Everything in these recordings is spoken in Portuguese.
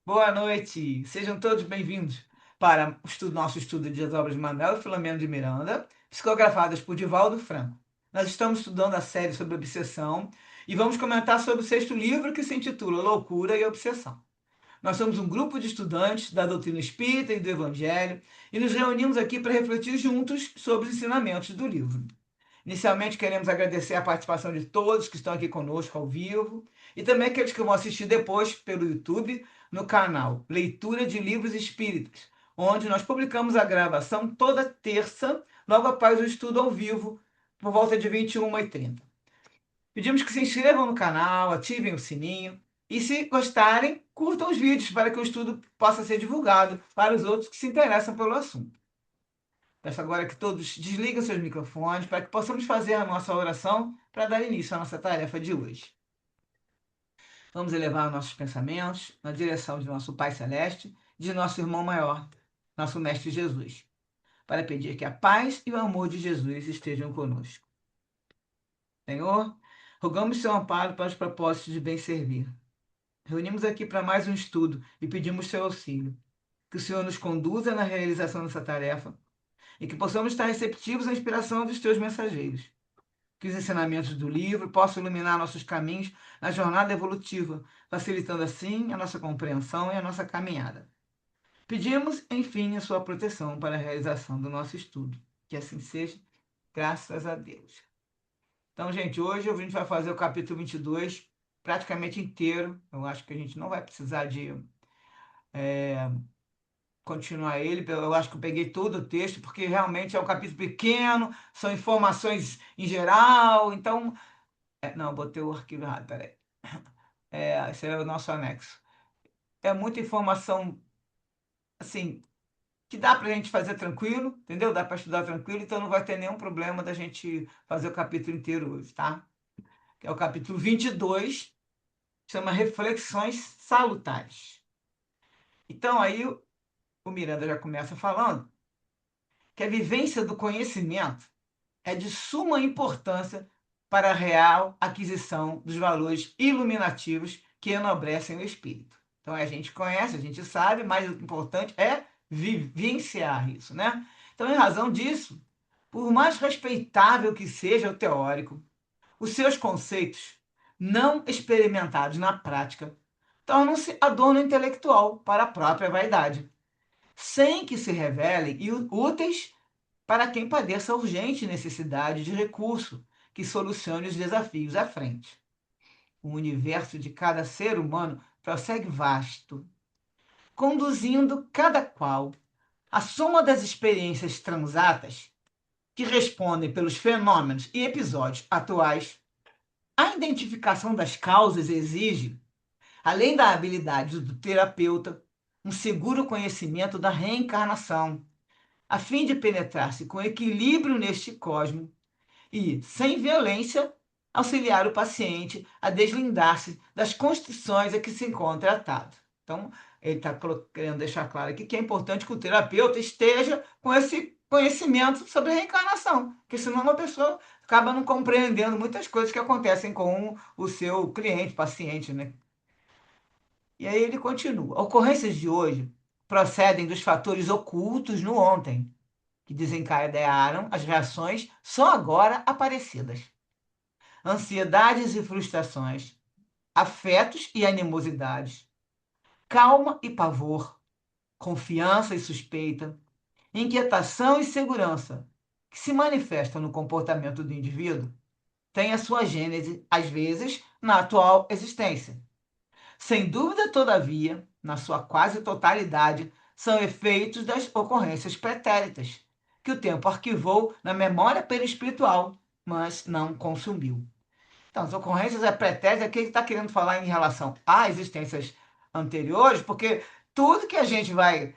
Boa noite, sejam todos bem-vindos para nosso estudo de as obras de Manuel e Filomeno de Miranda, psicografadas por Divaldo Franco. Nós estamos estudando a série sobre obsessão e vamos comentar sobre o sexto livro que se intitula Loucura e Obsessão. Nós somos um grupo de estudantes da doutrina espírita e do Evangelho e nos reunimos aqui para refletir juntos sobre os ensinamentos do livro. Inicialmente, queremos agradecer a participação de todos que estão aqui conosco ao vivo e também aqueles que vão assistir depois pelo YouTube no canal Leitura de Livros Espíritas, onde nós publicamos a gravação toda terça, logo após o estudo ao vivo, por volta de 21h30. Pedimos que se inscrevam no canal, ativem o sininho e, se gostarem, curtam os vídeos para que o estudo possa ser divulgado para os outros que se interessam pelo assunto. Peço agora que todos desliguem seus microfones para que possamos fazer a nossa oração para dar início à nossa tarefa de hoje. Vamos elevar nossos pensamentos na direção de nosso Pai Celeste e de nosso irmão maior, nosso Mestre Jesus, para pedir que a paz e o amor de Jesus estejam conosco. Senhor, rogamos seu amparo para os propósitos de bem servir. Reunimos aqui para mais um estudo e pedimos seu auxílio. Que o Senhor nos conduza na realização dessa tarefa e que possamos estar receptivos à inspiração dos teus mensageiros. Que os ensinamentos do livro possam iluminar nossos caminhos na jornada evolutiva, facilitando assim a nossa compreensão e a nossa caminhada. Pedimos, enfim, a sua proteção para a realização do nosso estudo. Que assim seja, graças a Deus. Então, gente, hoje a gente vai fazer o capítulo 22 praticamente inteiro. Eu acho que a gente não vai precisar de continuar ele. Eu acho que eu peguei todo o texto, porque realmente é um capítulo pequeno, são informações em geral. Então, não, eu botei o arquivo errado, peraí. Esse é o nosso anexo. É muita informação, assim, que dá para a gente fazer tranquilo, entendeu? Dá para estudar tranquilo, então não vai ter nenhum problema da gente fazer o capítulo inteiro hoje, tá? Que é o capítulo 22, chama Reflexões Salutares. Então aí o Miranda já começa falando que a vivência do conhecimento é de suma importância para a real aquisição dos valores iluminativos que enobrecem o espírito. Então a gente conhece, a gente sabe, mas o importante é vivenciar isso, né? Então, em razão disso, por mais respeitável que seja o teórico, os seus conceitos não experimentados na prática tornam-se adorno intelectual para a própria vaidade, sem que se revelem úteis para quem padeça urgente necessidade de recurso que solucione os desafios à frente. O universo de cada ser humano prossegue vasto, conduzindo cada qual à soma das experiências transatas que respondem pelos fenômenos e episódios atuais. A identificação das causas exige, além da habilidade do terapeuta, um seguro conhecimento da reencarnação, a fim de penetrar-se com equilíbrio neste cosmo e, sem violência, auxiliar o paciente a deslindar-se das constrições a que se encontra atado. Então, ele está querendo deixar claro aqui que é importante que o terapeuta esteja com esse conhecimento sobre a reencarnação, porque senão uma pessoa acaba não compreendendo muitas coisas que acontecem com o seu cliente, paciente, né? E aí ele continua. Ocorrências de hoje procedem dos fatores ocultos no ontem, que desencadearam as reações só agora aparecidas. Ansiedades e frustrações, afetos e animosidades, calma e pavor, confiança e suspeita, inquietação e segurança, que se manifestam no comportamento do indivíduo, têm a sua gênese, às vezes, na atual existência. Sem dúvida, todavia, na sua quase totalidade, são efeitos das ocorrências pretéritas, que o tempo arquivou na memória perispiritual, mas não consumiu. Então, as ocorrências pretéritas é que ele está querendo falar em relação a existências anteriores, porque tudo que a gente vai,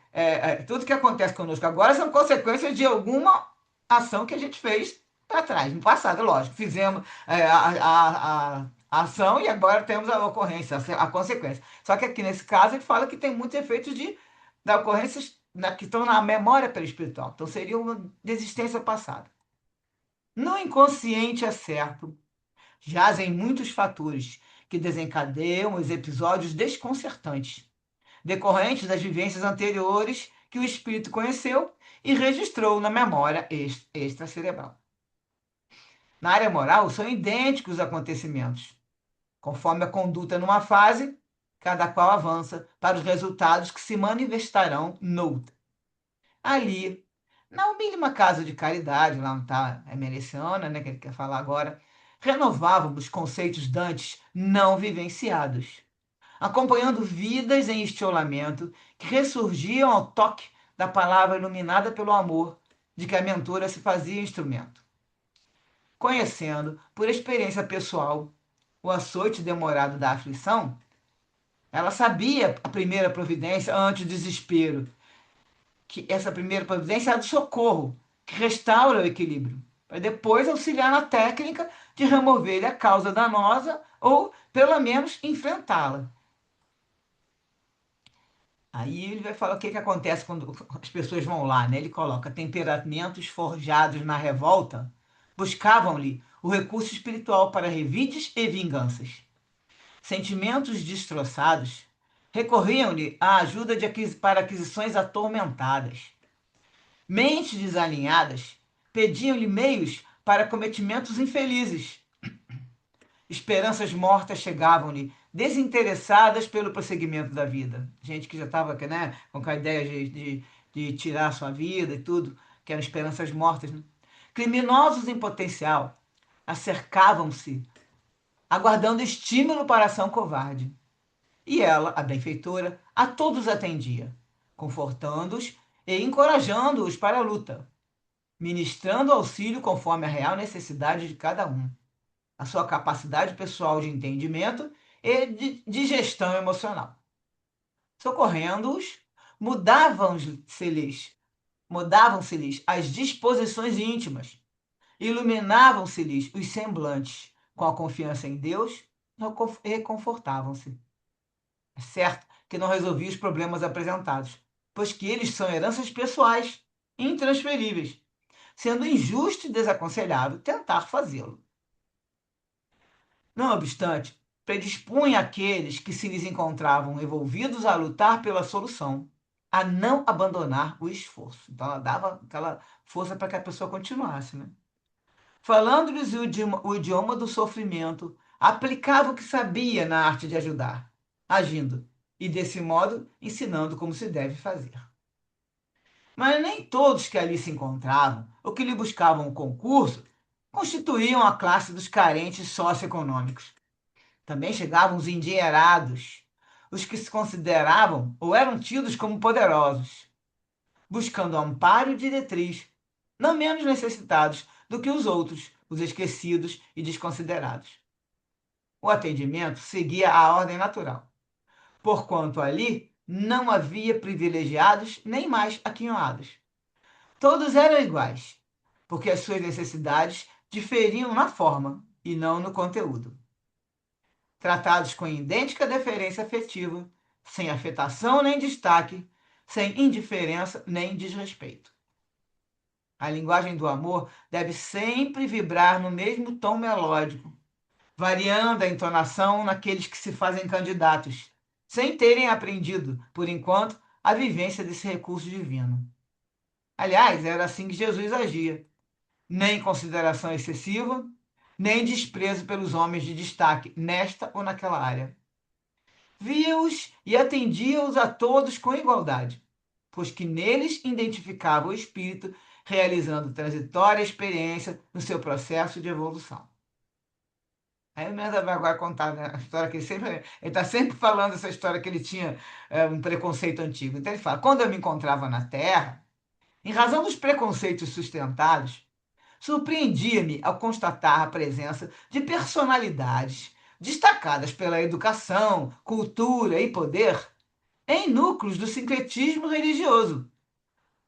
tudo que acontece conosco agora são consequências de alguma ação que a gente fez para trás, no passado, lógico. Fizemos a ação e agora temos a ocorrência, a consequência. Só que aqui nesse caso ele fala que tem muitos efeitos de ocorrências que estão na memória perispiritual. Então seria uma desistência passada. No inconsciente é certo jazem muitos fatores que desencadeiam os episódios desconcertantes, decorrentes das vivências anteriores que o espírito conheceu e registrou na memória extracerebral. Na área moral, são idênticos os acontecimentos. Conforme a conduta numa fase, cada qual avança para os resultados que se manifestarão noutra. Ali, na mínima casa de caridade, lá onde está a Emericiana, né, que ele quer falar agora, renovávamos conceitos dantes não vivenciados, acompanhando vidas em estilamento que ressurgiam ao toque da palavra iluminada pelo amor de que a mentora se fazia instrumento. Conhecendo, por experiência pessoal, o açoite demorado da aflição, ela sabia a primeira providência antes do desespero, que essa primeira providência é a do socorro, que restaura o equilíbrio, para depois auxiliar na técnica de remover a causa danosa ou, pelo menos, enfrentá-la. Aí ele vai falar o que, que acontece quando as pessoas vão lá, né? Ele coloca temperamentos forjados na revolta, buscavam-lhe o recurso espiritual para revides e vinganças. Sentimentos destroçados recorriam-lhe à ajuda para aquisições atormentadas. Mentes desalinhadas pediam-lhe meios para cometimentos infelizes. Esperanças mortas chegavam-lhe desinteressadas pelo prosseguimento da vida. Gente que já estava, né, com a ideia de tirar a sua vida e tudo, que eram esperanças mortas. Né? Criminosos em potencial acercavam-se, aguardando estímulo para a ação covarde. E ela, a benfeitora, a todos atendia, confortando-os e encorajando-os para a luta, ministrando auxílio conforme a real necessidade de cada um, a sua capacidade pessoal de entendimento e de gestão emocional. Socorrendo-os, mudavam-se-lhes as disposições íntimas, iluminavam-se-lhes os semblantes, com a confiança em Deus, reconfortavam-se. É certo que não resolvia os problemas apresentados, pois que eles são heranças pessoais, intransferíveis, sendo injusto e desaconselhável tentar fazê-lo. Não obstante, predispunha aqueles que se lhes encontravam envolvidos a lutar pela solução, a não abandonar o esforço. Então, ela dava aquela força para que a pessoa continuasse, né? Falando-lhes o idioma do sofrimento, aplicava o que sabia na arte de ajudar, agindo, e desse modo ensinando como se deve fazer. Mas nem todos que ali se encontravam, ou que lhe buscavam o concurso, constituíam a classe dos carentes socioeconômicos. Também chegavam os endinheirados, os que se consideravam ou eram tidos como poderosos, buscando amparo e diretriz, não menos necessitados do que os outros, os esquecidos e desconsiderados. O atendimento seguia a ordem natural, porquanto ali não havia privilegiados nem mais aquinhoados. Todos eram iguais, porque as suas necessidades diferiam na forma e não no conteúdo. Tratados com idêntica deferência afetiva, sem afetação nem destaque, sem indiferença nem desrespeito. A linguagem do amor deve sempre vibrar no mesmo tom melódico, variando a entonação naqueles que se fazem candidatos, sem terem aprendido, por enquanto, a vivência desse recurso divino. Aliás, era assim que Jesus agia. Nem consideração excessiva, nem desprezo pelos homens de destaque nesta ou naquela área. Via-os e atendia-os a todos com igualdade, pois que neles identificava o espírito realizando transitória experiência no seu processo de evolução. Aí o Miranda vai agora contar, né, a história que ele está sempre falando essa história que ele tinha um preconceito antigo. Então ele fala, quando eu me encontrava na Terra, em razão dos preconceitos sustentados, surpreendia-me ao constatar a presença de personalidades destacadas pela educação, cultura e poder em núcleos do sincretismo religioso,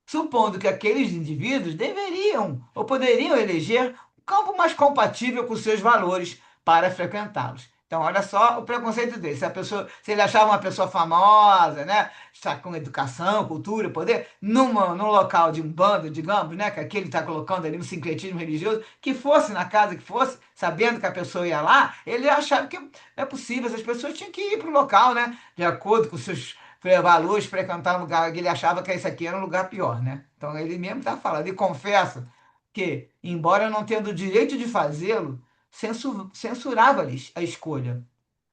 supondo que aqueles indivíduos deveriam ou poderiam eleger um campo mais compatível com seus valores para frequentá-los. Então, olha só o preconceito dele. Se ele achava uma pessoa famosa, né, está com educação, cultura, poder, num local de um bando, digamos, né, que aquele está colocando ali no sincretismo religioso, que fosse na casa que fosse, sabendo que a pessoa ia lá, ele achava que é possível, essas pessoas tinham que ir para o local, né, de acordo com seus levar a luz, frequentar um lugar que ele achava que esse aqui era um lugar pior, né? Então ele mesmo está falando. E confessa que, embora não tendo o direito de fazê-lo, censurava-lhes a escolha,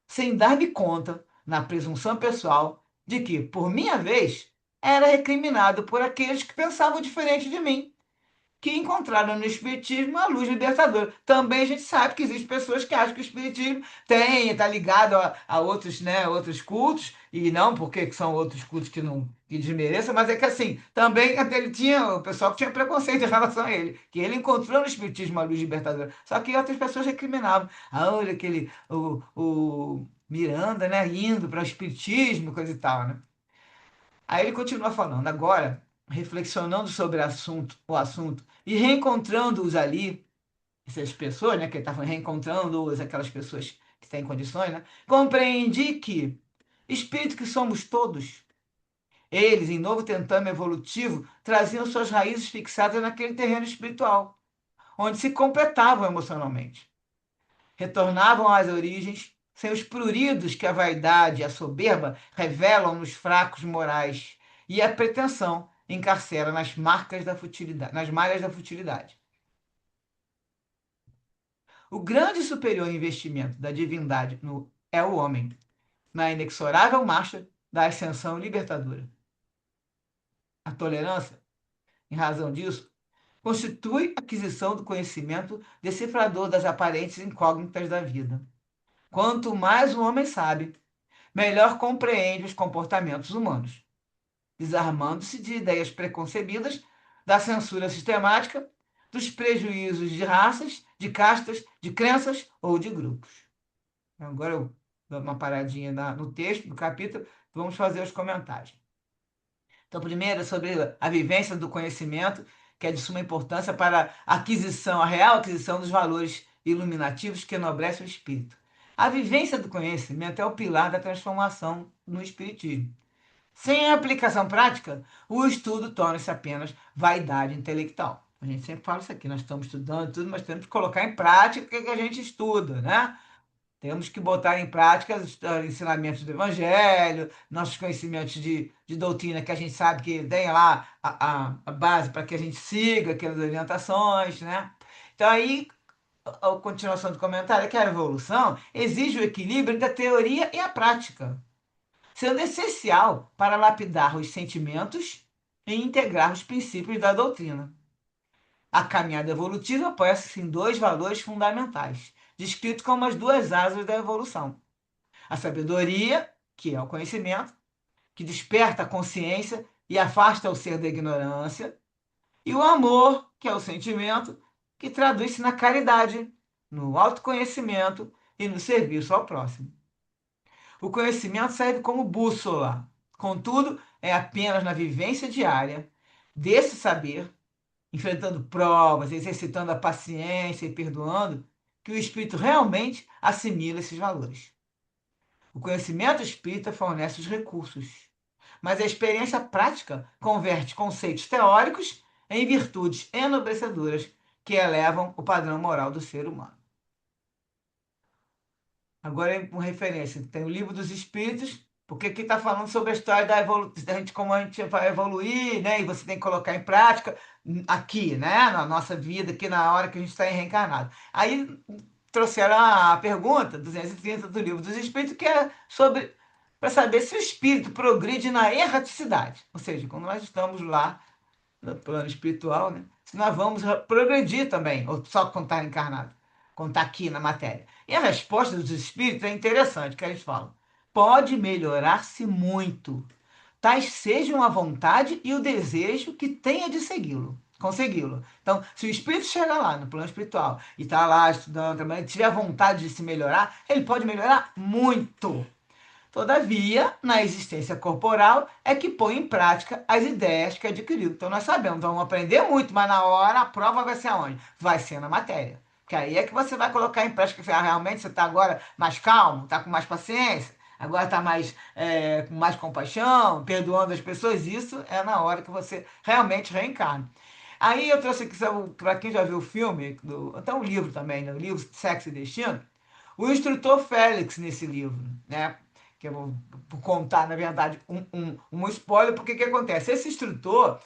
sem dar-me conta, na presunção pessoal, de que, por minha vez, era recriminado por aqueles que pensavam diferente de mim, que encontraram no Espiritismo a luz libertadora. Também a gente sabe que existem pessoas que acham que o Espiritismo está ligado a outros, né, outros cultos, e não porque são outros cultos que não que desmereçam, mas é que assim, também até ele tinha, o pessoal que tinha preconceito em relação a ele, que ele encontrou no Espiritismo a luz libertadora. Só que outras pessoas recriminavam. Ah, olha aquele, o Miranda, né, indo para o Espiritismo, coisa e tal, né? Aí ele continua falando, agora, reflexionando sobre o assunto e reencontrando-os ali, essas pessoas, né, que ele estava reencontrando-os, aquelas pessoas que têm condições, né, compreendi que, espírito que somos todos, eles, em novo tentame evolutivo, traziam suas raízes fixadas naquele terreno espiritual, onde se completavam emocionalmente. Retornavam às origens, sem os pruridos que a vaidade e a soberba revelam nos fracos morais e a pretensão encarcera nas marcas da futilidade, nas malhas da futilidade. O grande e superior investimento da divindade é o homem, na inexorável marcha da ascensão libertadora. A tolerância, em razão disso, constitui a aquisição do conhecimento decifrador das aparentes incógnitas da vida. Quanto mais o homem sabe, melhor compreende os comportamentos humanos, desarmando-se de ideias preconcebidas, da censura sistemática, dos prejuízos de raças, de castas, de crenças ou de grupos. Agora eu dou uma paradinha no texto, no capítulo, vamos fazer os comentários. Então, primeiro, é sobre a vivência do conhecimento, que é de suma importância para a aquisição, a real aquisição dos valores iluminativos que enobrecem o espírito. A vivência do conhecimento é o pilar da transformação no espiritismo. Sem a aplicação prática, o estudo torna-se apenas vaidade intelectual. A gente sempre fala isso aqui, nós estamos estudando tudo, mas temos que colocar em prática o que a gente estuda, né? Temos que botar em prática os ensinamentos do Evangelho, nossos conhecimentos de doutrina que a gente sabe que tem lá a base para que a gente siga aquelas orientações, né? Então aí, a continuação do comentário é que a evolução exige o equilíbrio entre a teoria e a prática, sendo essencial para lapidar os sentimentos e integrar os princípios da doutrina. A caminhada evolutiva apoia-se em dois valores fundamentais, descritos como as duas asas da evolução: a sabedoria, que é o conhecimento, que desperta a consciência e afasta o ser da ignorância, e o amor, que é o sentimento, que traduz-se na caridade, no autoconhecimento e no serviço ao próximo. O conhecimento serve como bússola, contudo, é apenas na vivência diária desse saber, enfrentando provas, exercitando a paciência e perdoando, que o espírito realmente assimila esses valores. O conhecimento espírita fornece os recursos, mas a experiência prática converte conceitos teóricos em virtudes enobrecedoras que elevam o padrão moral do ser humano. Agora, uma referência, tem o Livro dos Espíritos, porque aqui está falando sobre a história da gente, como a gente vai evoluir, né? E você tem que colocar em prática aqui, né? Na nossa vida, aqui na hora que a gente está reencarnado. Aí trouxeram a pergunta 230 do Livro dos Espíritos, que é sobre para saber se o espírito progride na erraticidade. Ou seja, quando nós estamos lá no plano espiritual, né? Se nós vamos progredir também, ou só quando está encarnado, quando está aqui na matéria. E a resposta dos espíritos é interessante, que eles falam: pode melhorar-se muito, tais sejam a vontade e o desejo que tenha de segui-lo. Consegui-lo. Então, se o espírito chega lá no plano espiritual e está lá estudando, trabalhando, tiver vontade de se melhorar, ele pode melhorar muito. Todavia, na existência corporal é que põe em prática as ideias que adquiriu. Então nós sabemos, então, vamos aprender muito, mas na hora a prova vai ser aonde? Vai ser na matéria. Porque aí é que você vai colocar em prática, realmente você está agora mais calmo, está com mais paciência, agora está mais, com mais compaixão, perdoando as pessoas. Isso é na hora que você realmente reencarna. Aí eu trouxe aqui, para quem já viu o filme, até um livro também, né? O livro Sexo e Destino, o instrutor Félix nesse livro, né? que eu vou contar, na verdade, um spoiler, porque o que acontece? Esse instrutor,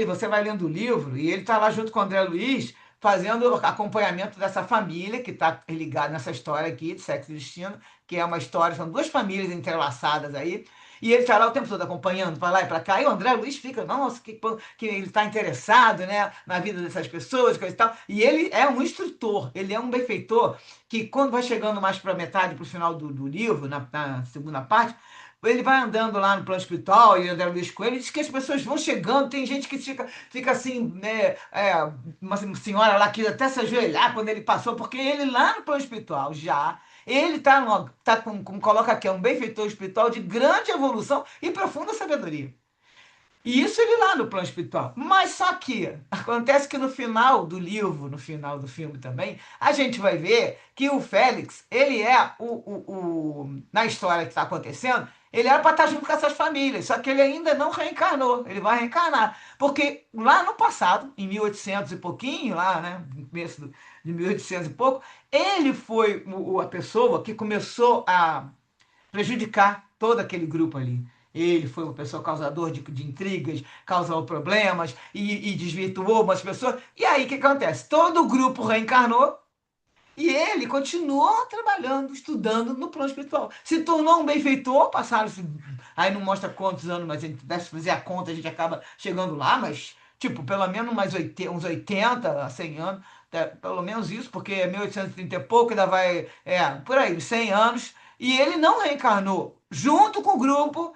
você vai lendo o livro e ele está lá junto com o André Luiz, fazendo acompanhamento dessa família que está ligada nessa história aqui de Sexo e Destino, que é uma história, são duas famílias entrelaçadas aí, e ele está lá o tempo todo acompanhando, para lá e para cá, e o André Luiz fica, nossa, que ele está interessado, né, na vida dessas pessoas, coisa e tal, e ele é um instrutor, ele é um benfeitor, que quando vai chegando mais para metade, para o final do livro, na segunda parte, ele vai andando lá no plano espiritual e André Luiz Coelho, diz que as pessoas vão chegando, tem gente que fica assim, né, uma senhora lá que até se ajoelhar quando ele passou, porque ele lá no plano espiritual já, ele tá como coloca aqui, é um benfeitor espiritual de grande evolução e profunda sabedoria. E isso ele lá no plano espiritual. Mas só que acontece que no final do livro, no final do filme também, a gente vai ver que o Félix, ele é na história que está acontecendo, ele era para estar junto com essas famílias, só que ele ainda não reencarnou, ele vai reencarnar. Porque lá no passado, em 1800 e pouquinho, lá, né, no começo de 1800 e pouco, ele foi a pessoa que começou a prejudicar todo aquele grupo ali. Ele foi uma pessoa causador de intrigas, causou problemas e desvirtuou umas pessoas. E aí o que acontece? Todo o grupo reencarnou e ele continuou trabalhando, estudando no plano espiritual. Se tornou um benfeitor, passaram-se. Aí não mostra quantos anos, mas a gente deve fazer a conta, a gente acaba chegando lá, mas, tipo, pelo menos uns 80 a 100 anos, pelo menos isso, porque é 1830 e trinta e pouco, ainda vai, por aí, 100 anos. E ele não reencarnou junto com o grupo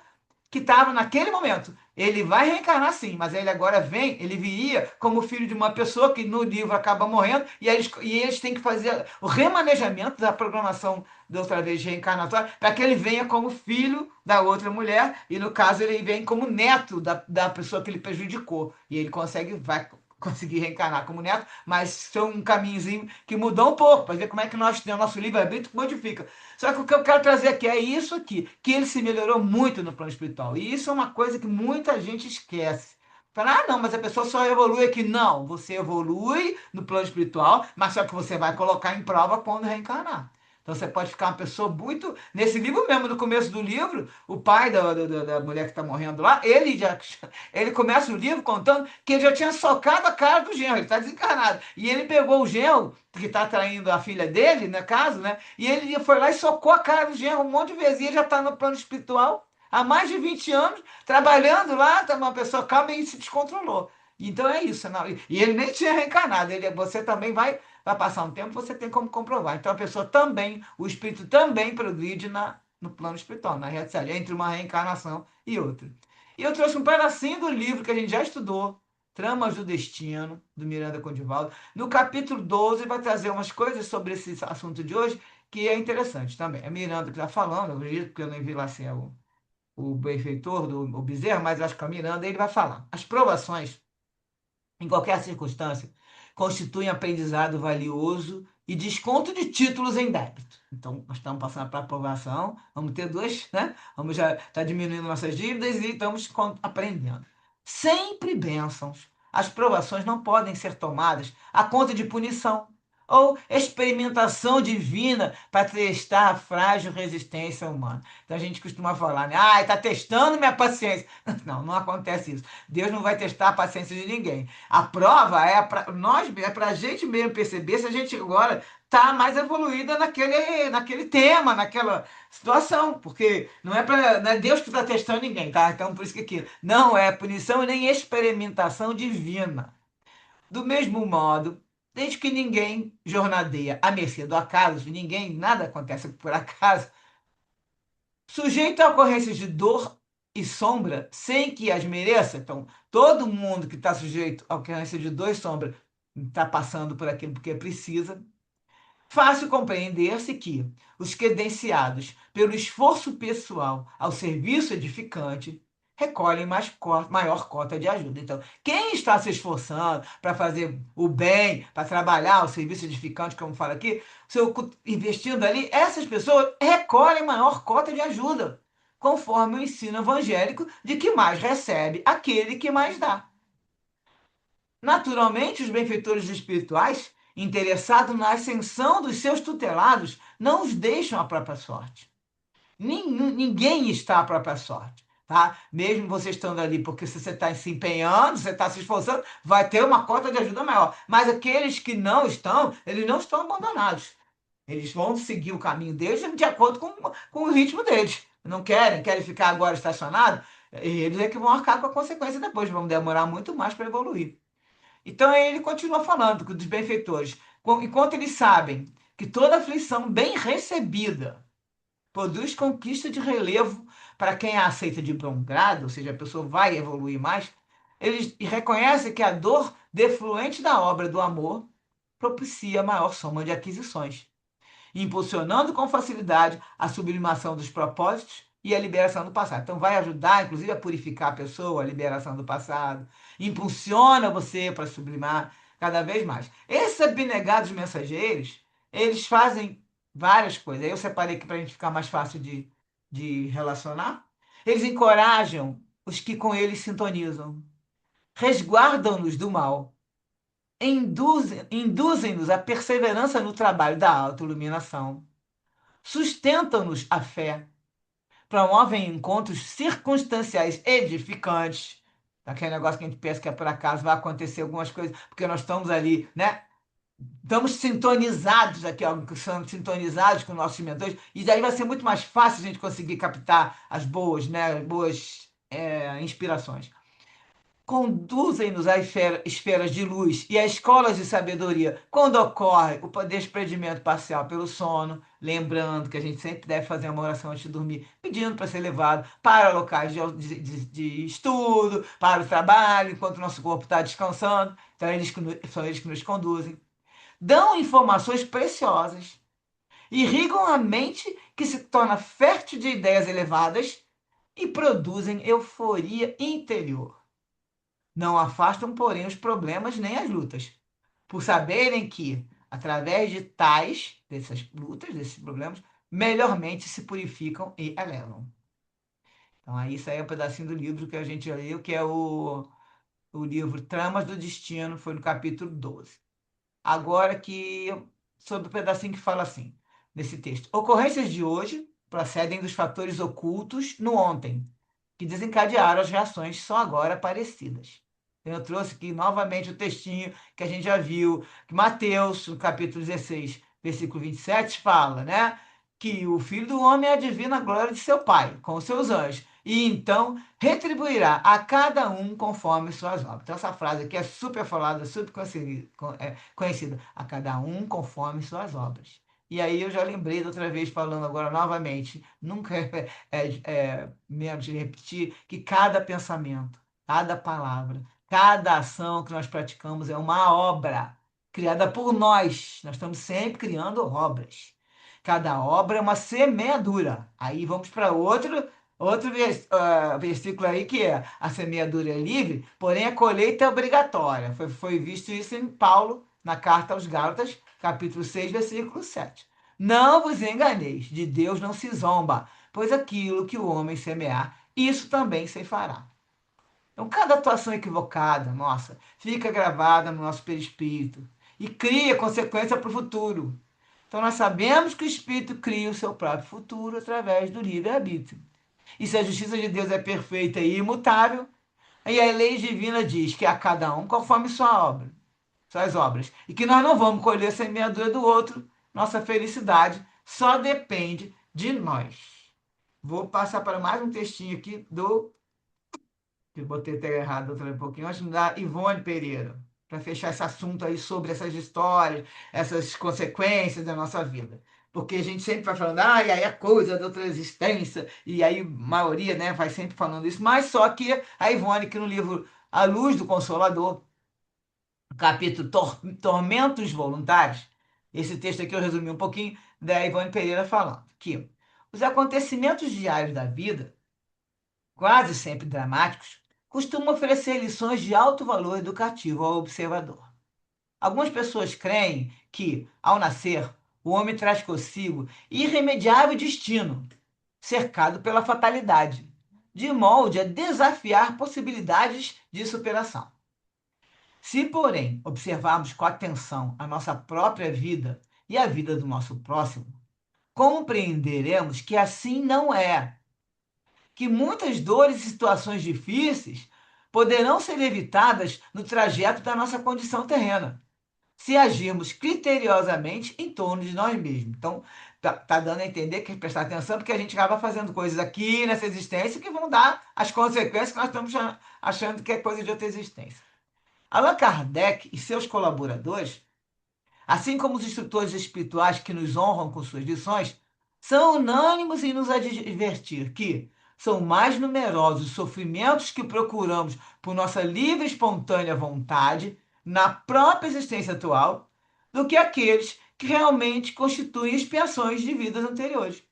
que estava naquele momento. Ele vai reencarnar sim, mas ele agora vem, ele viria como filho de uma pessoa que no livro acaba morrendo, e eles têm que fazer o remanejamento da programação da outra vez reencarnatória, para que ele venha como filho da outra mulher, e no caso ele vem como neto da pessoa que ele prejudicou. E ele vai conseguir reencarnar como neto, mas são um caminhozinho que mudou um pouco, para ver como é que nós temos nosso livre-arbítrio modifica. Só que o que eu quero trazer aqui é isso aqui, que ele se melhorou muito no plano espiritual. E isso é uma coisa que muita gente esquece. Fala, ah, não, mas a pessoa só evolui aqui. Não, você evolui no plano espiritual, mas só que você vai colocar em prova quando reencarnar. Então você pode ficar uma pessoa muito. Nesse livro mesmo, no começo do livro, o pai da mulher que está morrendo lá, ele começa o livro contando que ele já tinha socado a cara do genro, ele está desencarnado. E ele pegou o genro, que está traindo a filha dele, no caso, né? E ele foi lá e socou a cara do genro um monte de vezes. E ele já está no plano espiritual há mais de 20 anos, trabalhando lá, tá uma pessoa calma e se descontrolou. Então é isso. Não? E ele nem tinha reencarnado. Você também vai passar um tempo, você tem como comprovar. Então a pessoa também, o espírito também progride no plano espiritual, na realidade, entre uma reencarnação e outra. E eu trouxe um pedacinho do livro que a gente já estudou, Tramas do Destino, do Miranda Condivaldo. No capítulo 12 vai trazer umas coisas sobre esse assunto de hoje que é interessante também. É Miranda que está falando, eu acredito que eu nem vi lá se é o benfeitor do o Bezerra, mas eu acho que a Miranda ele vai falar. As provações em qualquer circunstância, constituem aprendizado valioso e desconto de títulos em débito. Então, nós estamos passando para aprovação, vamos ter dois, né? Vamos já estar diminuindo nossas dívidas e estamos aprendendo. Sempre bênçãos. As provações não podem ser tomadas à conta de punição ou experimentação divina para testar a frágil resistência humana. Então a gente costuma falar, né? Ah, está testando minha paciência. Não, não acontece isso. Deus não vai testar a paciência de ninguém. A prova é para a gente mesmo perceber se a gente agora está mais evoluída naquele tema, naquela situação, porque não é Deus que está testando ninguém, tá? Então por isso que aqui não é punição e nem experimentação divina. Do mesmo modo, desde que ninguém jornadeia à mercê do acaso, nada acontece por acaso, sujeito a ocorrências de dor e sombra, sem que as mereça, então, todo mundo que está sujeito a ocorrência de dor e sombra está passando por aquilo porque precisa. Fácil compreender-se que os credenciados pelo esforço pessoal ao serviço edificante recolhem maior cota de ajuda. Então, quem está se esforçando para fazer o bem, para trabalhar o serviço edificante, como fala aqui, investindo ali, essas pessoas recolhem maior cota de ajuda, conforme o ensino evangélico de que mais recebe aquele que mais dá. Naturalmente, os benfeitores espirituais, interessados na ascensão dos seus tutelados, não os deixam à própria sorte. Ninguém está à própria sorte, tá? Mesmo você estando ali, porque se você está se empenhando, você está se esforçando, vai ter uma cota de ajuda maior. Mas aqueles que não estão, eles não estão abandonados. Eles vão seguir o caminho deles de acordo com o ritmo deles. Não querem ficar agora estacionados, eles é que vão arcar com a consequência depois, vão demorar muito mais para evoluir. Então ele continua falando dos benfeitores. Enquanto eles sabem que toda aflição bem recebida produz conquista de relevo para quem a aceita de bom grado, ou seja, a pessoa vai evoluir mais, eles reconhecem que a dor defluente da obra do amor propicia maior soma de aquisições, impulsionando com facilidade a sublimação dos propósitos e a liberação do passado. Então, vai ajudar, inclusive, a purificar a pessoa, a liberação do passado, impulsiona você para sublimar cada vez mais. Esses abnegados mensageiros, eles fazem várias coisas. Aí eu separei aqui para a gente ficar mais fácil de relacionar. Eles encorajam os que com eles sintonizam, resguardam-nos do mal, induzem-nos à perseverança no trabalho da autoiluminação, sustentam-nos a fé, promovem encontros circunstanciais edificantes. Aquele negócio que a gente pensa que é por acaso, vai acontecer algumas coisas, porque nós estamos ali, né? Estamos sintonizados aqui, ó, somos sintonizados com nossos mentores, e daí vai ser muito mais fácil a gente conseguir captar as boas, né? Boas inspirações. Conduzem-nos a esferas de luz e a escolas de sabedoria quando ocorre o desprendimento parcial pelo sono, lembrando que a gente sempre deve fazer uma oração antes de dormir, pedindo para ser levado para locais de estudo, para o trabalho, enquanto o nosso corpo está descansando. Então, são eles que nos conduzem. Dão informações preciosas, irrigam a mente que se torna fértil de ideias elevadas e produzem euforia interior. Não afastam, porém, os problemas nem as lutas, por saberem que, através de dessas lutas, desses problemas, melhormente se purificam e elevam. Então, aí isso aí é um pedacinho do livro que a gente leu, que é o livro Tramas do Destino, foi no capítulo 12. Agora que, sobre o pedacinho que fala assim, nesse texto. Ocorrências de hoje procedem dos fatores ocultos no ontem, que desencadearam as reações só agora aparecidas. Eu trouxe aqui novamente o textinho que a gente já viu, que Mateus, no capítulo 16, versículo 27, fala, né? Que o Filho do Homem é a divina glória de seu Pai, com os seus anjos, e então retribuirá a cada um conforme suas obras. Então, essa frase aqui é super falada, super conhecida. A cada um conforme suas obras. E aí eu já lembrei da outra vez, falando agora novamente, nunca menos de repetir, que cada pensamento, cada palavra, cada ação que nós praticamos é uma obra criada por nós. Nós estamos sempre criando obras. Cada obra é uma semeadura. Aí vamos para outro versículo aí que é: a semeadura é livre, porém a colheita é obrigatória. Foi visto isso em Paulo, na carta aos Gálatas, capítulo 6, versículo 7. Não vos enganeis, de Deus não se zomba, pois aquilo que o homem semear, isso também se fará. Então, cada atuação equivocada, nossa, fica gravada no nosso perispírito e cria consequência para o futuro. Então, nós sabemos que o espírito cria o seu próprio futuro através do livre-arbítrio. E se a justiça de Deus é perfeita e imutável, aí a lei divina diz que a cada um conforme sua obra, suas obras, e que nós não vamos colher a semeadura do outro, nossa felicidade só depende de nós. Vou passar para mais um textinho aqui que eu botei até errado outra vez um pouquinho, antes da Ivone Pereira, para fechar esse assunto aí sobre essas histórias, essas consequências da nossa vida. Porque a gente sempre vai falando, ah, e aí a coisa da outra existência, e aí a maioria, né, vai sempre falando isso, mas só que a Ivone, que no livro A Luz do Consolador, capítulo Tormentos Voluntários, esse texto aqui eu resumi um pouquinho, da Ivone Pereira falando que os acontecimentos diários da vida, quase sempre dramáticos, costumam oferecer lições de alto valor educativo ao observador. Algumas pessoas creem que, ao nascer, o homem traz consigo irremediável destino, cercado pela fatalidade, de molde a desafiar possibilidades de superação. Se, porém, observarmos com atenção a nossa própria vida e a vida do nosso próximo, compreenderemos que assim não é, que muitas dores e situações difíceis poderão ser evitadas no trajeto da nossa condição terrena, se agirmos criteriosamente em torno de nós mesmos. Então, tá dando a entender que prestar atenção, porque a gente acaba fazendo coisas aqui nessa existência que vão dar as consequências que nós estamos achando que é coisa de outra existência. Allan Kardec e seus colaboradores, assim como os instrutores espirituais que nos honram com suas lições, são unânimos em nos advertir que são mais numerosos os sofrimentos que procuramos por nossa livre e espontânea vontade na própria existência atual do que aqueles que realmente constituem expiações de vidas anteriores.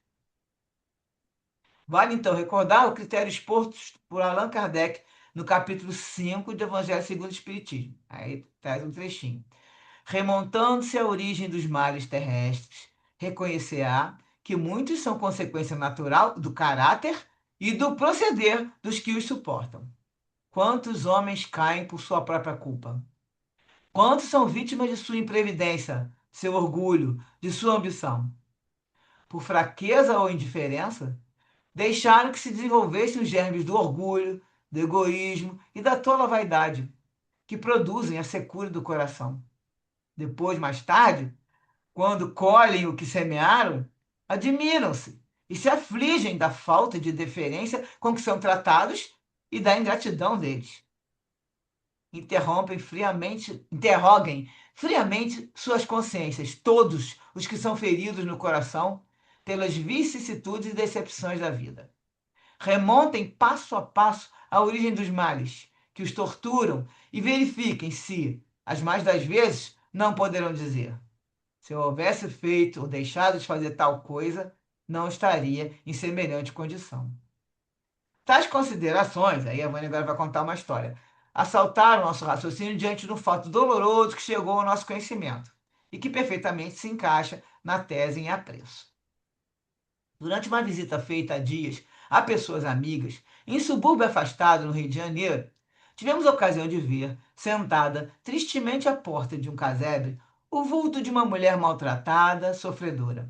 Vale então recordar o critério exposto por Allan Kardec no capítulo 5 do Evangelho segundo o Espiritismo. Aí traz um trechinho. Remontando-se à origem dos males terrestres, reconhecerá que muitos são consequência natural do caráter e do proceder dos que os suportam. Quantos homens caem por sua própria culpa? Quantos são vítimas de sua imprevidência, seu orgulho, de sua ambição? Por fraqueza ou indiferença, deixaram que se desenvolvessem os germes do orgulho, do egoísmo e da tola vaidade, que produzem a secura do coração. Depois, mais tarde, quando colhem o que semearam, admiram-se e se afligem da falta de deferência com que são tratados e da ingratidão deles. Interroguem friamente suas consciências, todos os que são feridos no coração pelas vicissitudes e decepções da vida. Remontem passo a passo a origem dos males que os torturam e verifiquem se, as mais das vezes, não poderão dizer: se eu houvesse feito ou deixado de fazer tal coisa, não estaria em semelhante condição. Tais considerações, aí a Vânia agora vai contar uma história, assaltaram nosso raciocínio diante de um fato doloroso que chegou ao nosso conhecimento e que perfeitamente se encaixa na tese em apreço. Durante uma visita feita há dias a pessoas amigas, em subúrbio afastado no Rio de Janeiro, tivemos a ocasião de ver, sentada tristemente à porta de um casebre, o vulto de uma mulher maltratada, sofredora.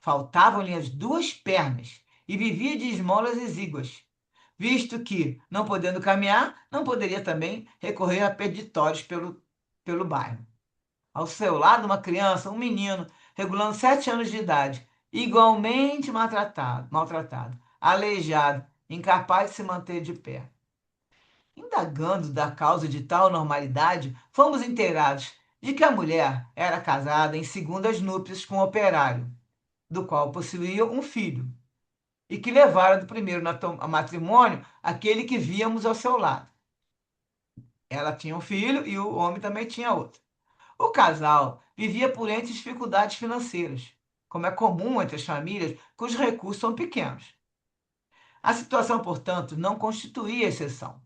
Faltavam-lhe as duas pernas e vivia de esmolas exíguas, visto que, não podendo caminhar, não poderia também recorrer a peditórios pelo bairro. Ao seu lado, uma criança, um menino, regulando 7 anos de idade, igualmente maltratado, aleijado, incapaz de se manter de pé. Indagando da causa de tal normalidade, fomos inteirados de que a mulher era casada em segundas núpcias com um operário, do qual possuía um filho, e que levara do primeiro matrimônio aquele que víamos ao seu lado. Ela tinha um filho e o homem também tinha outro. O casal vivia por entre dificuldades financeiras, como é comum entre as famílias cujos recursos são pequenos. A situação, portanto, não constituía exceção.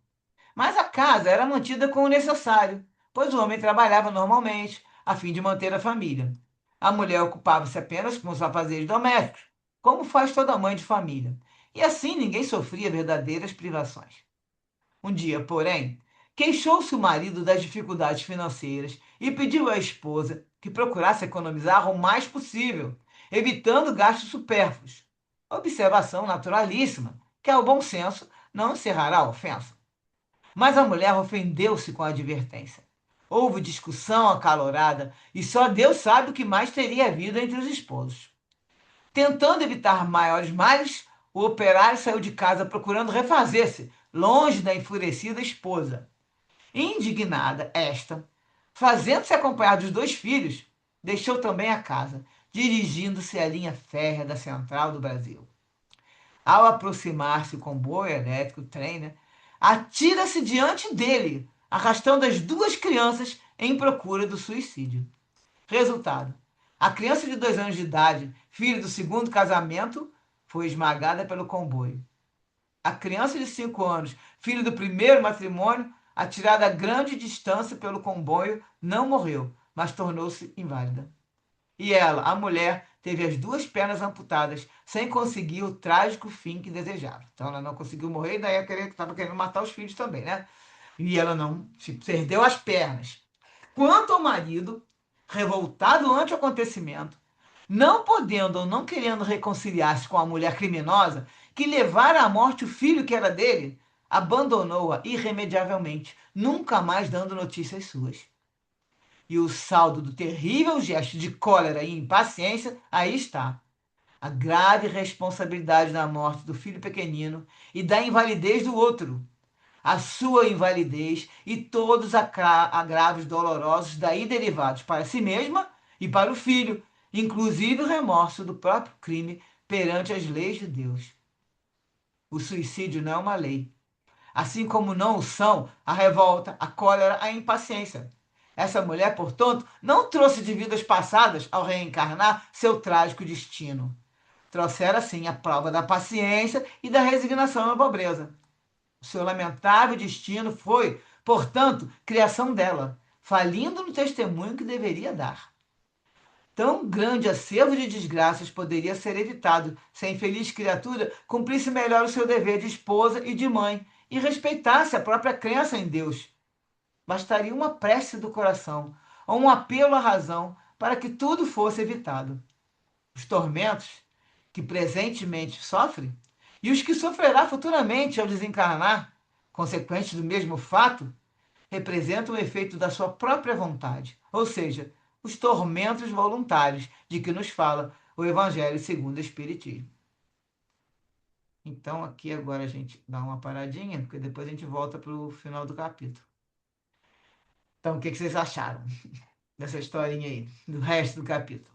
Mas a casa era mantida com o necessário, pois o homem trabalhava normalmente, a fim de manter a família. A mulher ocupava-se apenas com os afazeres domésticos, como faz toda mãe de família. E assim ninguém sofria verdadeiras privações. Um dia, porém, queixou-se o marido das dificuldades financeiras e pediu à esposa que procurasse economizar o mais possível, evitando gastos supérfluos. Observação naturalíssima, que ao bom senso não encerrará a ofensa. Mas a mulher ofendeu-se com a advertência. Houve discussão acalorada e só Deus sabe o que mais teria havido entre os esposos. Tentando evitar maiores males, o operário saiu de casa procurando refazer-se, longe da enfurecida esposa. Indignada, esta, fazendo-se acompanhar dos dois filhos, deixou também a casa, dirigindo-se à linha férrea da Central do Brasil. Ao aproximar-se o comboio elétrico, o trem, né, atira-se diante dele, arrastando as duas crianças em procura do suicídio. Resultado: a criança de 2 anos de idade, filha do segundo casamento, foi esmagada pelo comboio. A criança de 5 anos, filho do primeiro matrimônio, atirada a grande distância pelo comboio, não morreu, mas tornou-se inválida. E ela, a mulher, teve as duas pernas amputadas, sem conseguir o trágico fim que desejava. Então ela não conseguiu morrer, e daí estava querendo matar os filhos também, né? E ela não se perdeu as pernas. Quanto ao marido, revoltado ante o acontecimento, não podendo ou não querendo reconciliar-se com a mulher criminosa que levara à morte o filho que era dele, abandonou-a irremediavelmente, nunca mais dando notícias suas. E o saldo do terrível gesto de cólera e impaciência aí está. A grave responsabilidade da morte do filho pequenino e da invalidez do outro. A sua invalidez e todos os agravos dolorosos daí derivados para si mesma e para o filho, inclusive o remorso do próprio crime perante as leis de Deus. O suicídio não é uma lei, assim como não o são a revolta, a cólera, a impaciência. Essa mulher, portanto, não trouxe de vidas passadas, ao reencarnar, seu trágico destino. Trouxera, sim, a prova da paciência e da resignação na pobreza. O seu lamentável destino foi, portanto, criação dela, falindo no testemunho que deveria dar. Tão grande acervo de desgraças poderia ser evitado se a infeliz criatura cumprisse melhor o seu dever de esposa e de mãe e respeitasse a própria crença em Deus. Bastaria uma prece do coração ou um apelo à razão para que tudo fosse evitado. Os tormentos que presentemente sofre e os que sofrerá futuramente ao desencarnar, consequentes do mesmo fato, representam o efeito da sua própria vontade, ou seja, os tormentos voluntários de que nos fala o Evangelho segundo o Espiritismo. Então, aqui agora a gente dá uma paradinha, porque depois a gente volta para o final do capítulo. Então, o que vocês acharam dessa historinha aí, do resto do capítulo?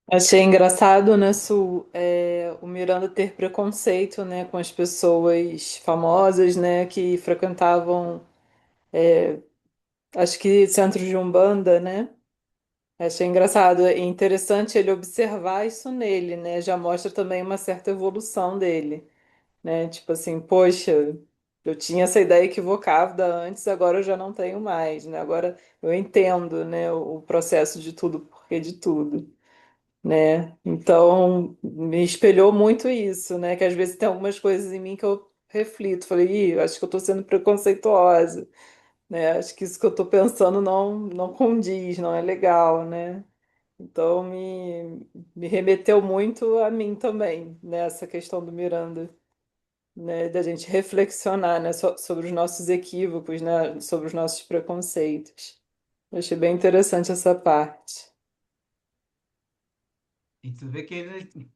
Achei engraçado, né, o Miranda ter preconceito, né, com as pessoas famosas, né, que frequentavam, acho que centros de Umbanda, né? Achei engraçado e interessante ele observar isso nele, né? Já mostra também uma certa evolução dele, né? Tipo assim, poxa, eu tinha essa ideia equivocada antes, agora eu já não tenho mais, né? Agora eu entendo, né, o processo de tudo, o porquê de tudo, né? Então, me espelhou muito isso, né? Que às vezes tem algumas coisas em mim que eu reflito, falei, ih, eu acho que eu tô sendo preconceituosa, né? Acho que isso que eu tô pensando não condiz, não é legal, né? Então, me remeteu muito a mim também, nessa questão do Miranda, né? Da gente reflexionar, né? Sobre os nossos equívocos, né? Sobre os nossos preconceitos. Eu achei bem interessante essa parte. E tu vê que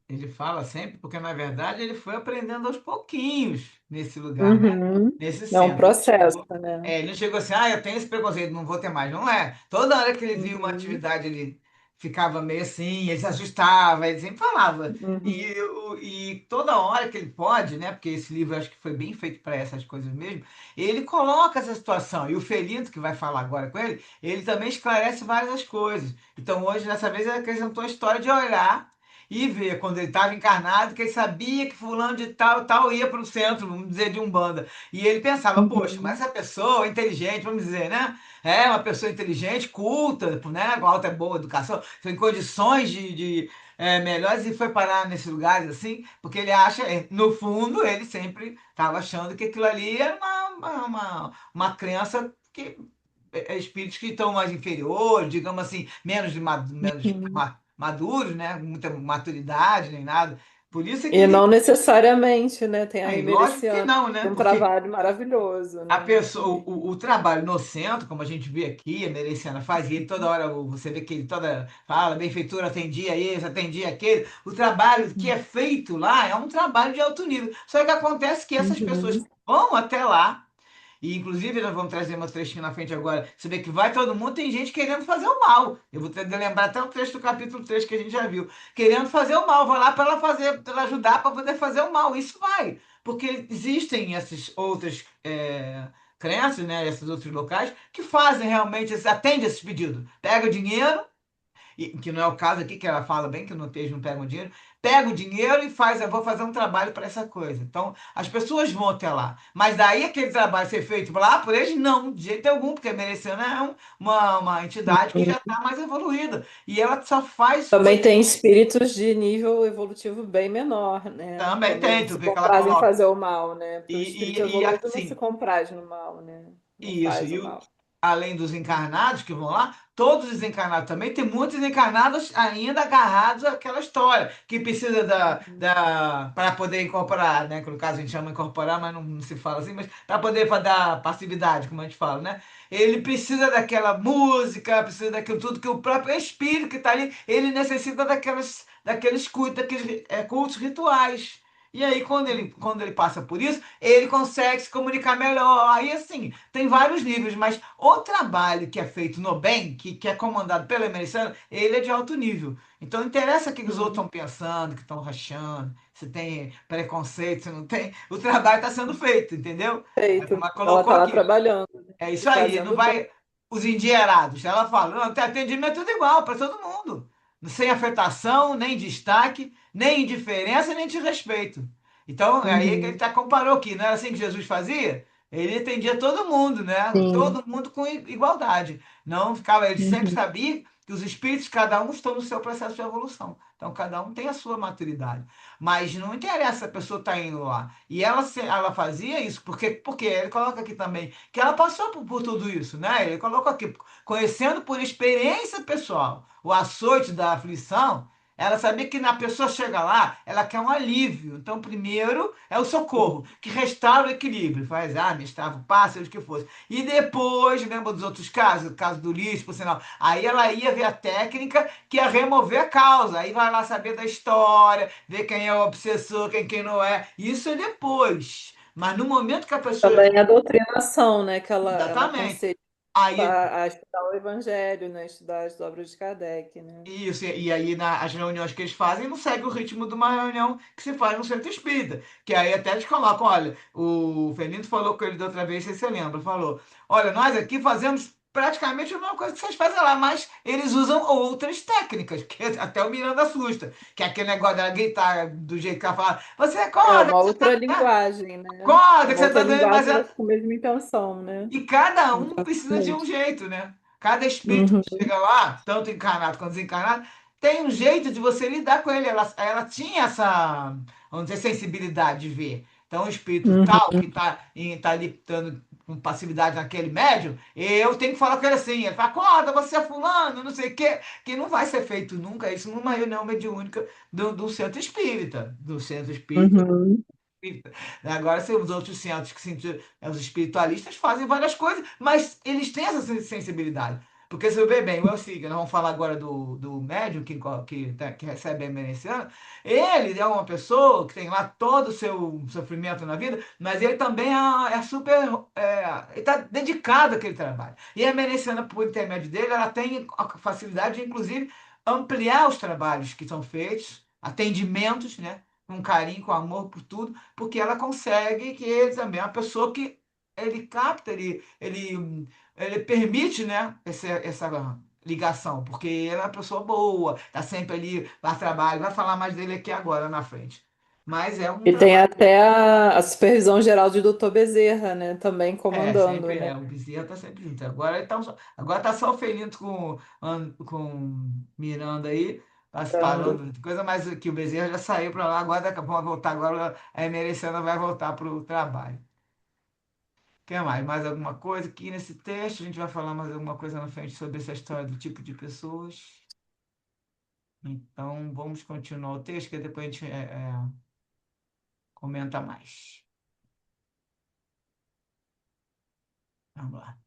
ele fala sempre, porque na verdade ele foi aprendendo aos pouquinhos nesse lugar, né? Uhum. Nesse É um centro. Ele não processo, chegou, né? ele não chegou assim, ah, eu tenho esse preconceito, não vou ter mais. Não é. Toda hora que ele via uma Uhum. atividade, ele ficava meio assim, ele se assustava, ele sempre falava. Uhum. E toda hora que ele pode, né? Porque esse livro eu acho que foi bem feito para essas coisas mesmo, ele coloca essa situação. E o Felinto, que vai falar agora com ele também esclarece várias coisas. Então, hoje, dessa vez, ele acrescentou a história de olhar e ver quando ele estava encarnado, que ele sabia que fulano de tal, tal ia para o centro, vamos dizer, de Umbanda. E ele pensava, poxa, mas Uhum. essa pessoa é inteligente, vamos dizer, né? É uma pessoa inteligente, culta, né? Com alta boa educação, tem condições de melhores e foi parar nesses lugares assim, porque ele acha, no fundo, ele sempre estava achando que aquilo ali era uma crença que espíritos que estão mais inferiores, digamos assim, Uhum. maduros, né? Muita maturidade, nem nada. Por isso é que E ele. não necessariamente, né? Tem a Aí, lógico que Emereciana, não, né? tem um Porque trabalho maravilhoso, a né? pessoa, o trabalho no centro, como a gente vê aqui, a Mereciana faz, e ele toda hora, você vê que ele toda fala, benfeitura, atendia esse, atendia aquele. O trabalho que é feito lá é um trabalho de alto nível. Só que acontece que essas pessoas Uhum. vão até lá. E, inclusive, nós vamos trazer uma trechinho na frente agora. Você vê que vai todo mundo, tem gente querendo fazer o mal. Eu vou ter de lembrar até o trecho do capítulo 3 que a gente já viu. Querendo fazer o mal. Vai lá para ela fazer, para ela ajudar para poder fazer o mal. Isso vai. Porque existem essas outras crenças, né? Esses outros locais que fazem realmente, atendem esses pedidos. Pega o dinheiro que não é o caso aqui, que ela fala bem que o notejo não pega o dinheiro, pega o dinheiro e faz, eu vou fazer um trabalho para essa coisa. Então, as pessoas vão até lá. Mas daí aquele trabalho ser feito lá por eles, não, de jeito algum, porque a Merecena é uma entidade que já Uhum. está mais evoluída. E ela só faz Também coisas. tem espíritos de nível evolutivo bem menor, né? Também Quando tem, eles tu se vê que ela comprazem em coloca. fazer o mal, né? Porque o E, espírito evoluído não se assim, compraz no mal, né? Não isso, faz o mal. além dos encarnados que vão lá, todos os encarnados também, tem muitos encarnados ainda agarrados àquela história, que precisa para poder incorporar, né? Que no caso a gente chama incorporar, mas não se fala assim, mas para poder pra dar passividade, como a gente fala, né? Ele precisa daquela música, precisa daquilo tudo que o próprio espírito que está ali, ele necessita daqueles cultos, daqueles cultos rituais. E aí, quando ele passa por isso, ele consegue se comunicar melhor. Aí, assim, tem vários níveis, mas o trabalho que é feito no bem, que é comandado pelo emersano, ele é de alto nível. Então, não interessa o que os outros Uhum. estão pensando, que estão rachando, se tem preconceito, se não tem. O trabalho está sendo feito, entendeu? É Feito. como ela Ela colocou tá lá aqui. trabalhando, né? É E isso aí, não fazendo bem. vai. Os endinheirados, ela fala, não, tem atendimento tudo igual para todo mundo. Sem afetação, nem destaque, nem indiferença, nem desrespeito. Então, é aí que ele Uhum. tá, comparou aqui, não era assim que Jesus fazia? Ele atendia todo mundo, né? Sim. Todo mundo com igualdade. Não ficava, ele sempre Uhum. sabia que os espíritos, cada um, estão no seu processo de evolução. Então, cada um tem a sua maturidade. Mas não interessa se a pessoa está indo lá. E ela fazia isso, porque ele coloca aqui também que ela passou por tudo isso, né? Ele coloca aqui, conhecendo por experiência pessoal o açoite da aflição, ela sabia que na pessoa chega lá, ela quer um alívio. Então, primeiro é o socorro, que restaura o equilíbrio. Faz, me estava o pássaro, o que fosse. E depois, lembra dos outros casos, o caso do lixo, por sinal. Aí ela ia ver a técnica que ia remover a causa. Aí vai lá saber da história, ver quem é o obsessor, quem não é. Isso é depois. Mas no momento que a pessoa. Também a doutrinação, né? Que ela Exatamente. aconselha Aí a estudar o Evangelho, né? Estudar as obras de Kardec, né? isso, e aí as reuniões que eles fazem não segue o ritmo de uma reunião que se faz no centro espírita. Que aí até eles colocam, olha, o Fernando falou com ele da outra vez, se você lembra, falou, olha, nós aqui fazemos praticamente a mesma coisa que vocês fazem lá, mas eles usam outras técnicas, que até o Miranda assusta, que é aquele negócio dela gritar do jeito que ela fala, você É acorda, uma outra linguagem, né? É acorda, que uma você outra está doendo, mas linguagem, mas com a mesma intenção, né? e cada um precisa de um Exatamente. jeito, né? Cada espírito Uhum, que chega lá, tanto encarnado quanto desencarnado, tem um jeito de você lidar com ele. Ela tinha essa, vamos dizer, sensibilidade de ver. Então, o espírito tal que uhum. tá ali dando com passividade naquele médium, eu tenho que falar com ele assim. Ele fala, acorda, você é fulano, não sei o quê, que não vai ser feito nunca isso numa reunião mediúnica do centro espírita. Do centro espírita Uhum. espírita. Agora, se os outros centros, os espiritualistas, fazem várias coisas, mas eles têm essa sensibilidade. Porque se eu ver bem, o El Siga, nós vamos falar agora do médium que recebe a emerenciana, ele é uma pessoa que tem lá todo o seu sofrimento na vida, mas ele também é super, ele está dedicado àquele trabalho. E a emerenciana, por intermédio dele, ela tem a facilidade de, inclusive, ampliar os trabalhos que são feitos, atendimentos, né? Com carinho, com amor por tudo, porque ela consegue que ele também é uma pessoa que ele capta, ele permite, né, essa ligação, porque ele é uma pessoa boa, tá sempre ali, vai trabalho, vai falar mais dele aqui agora na frente. Mas é um E tem trabalho. até a supervisão geral de Doutor Bezerra, né? Também comandando, Sempre né? é, o Bezerra tá sempre junto. Agora tá só o Felinto com Miranda aí, Dando. parando de coisa, mas que o Bezerra já saiu para lá, agora daqui a pouco vai voltar, agora a Emerecendo vai voltar para o trabalho. Quer mais? Mais alguma coisa aqui nesse texto? A gente vai falar mais alguma coisa na frente sobre essa história do tipo de pessoas. Então, vamos continuar o texto, que depois a gente comenta mais. Vamos lá.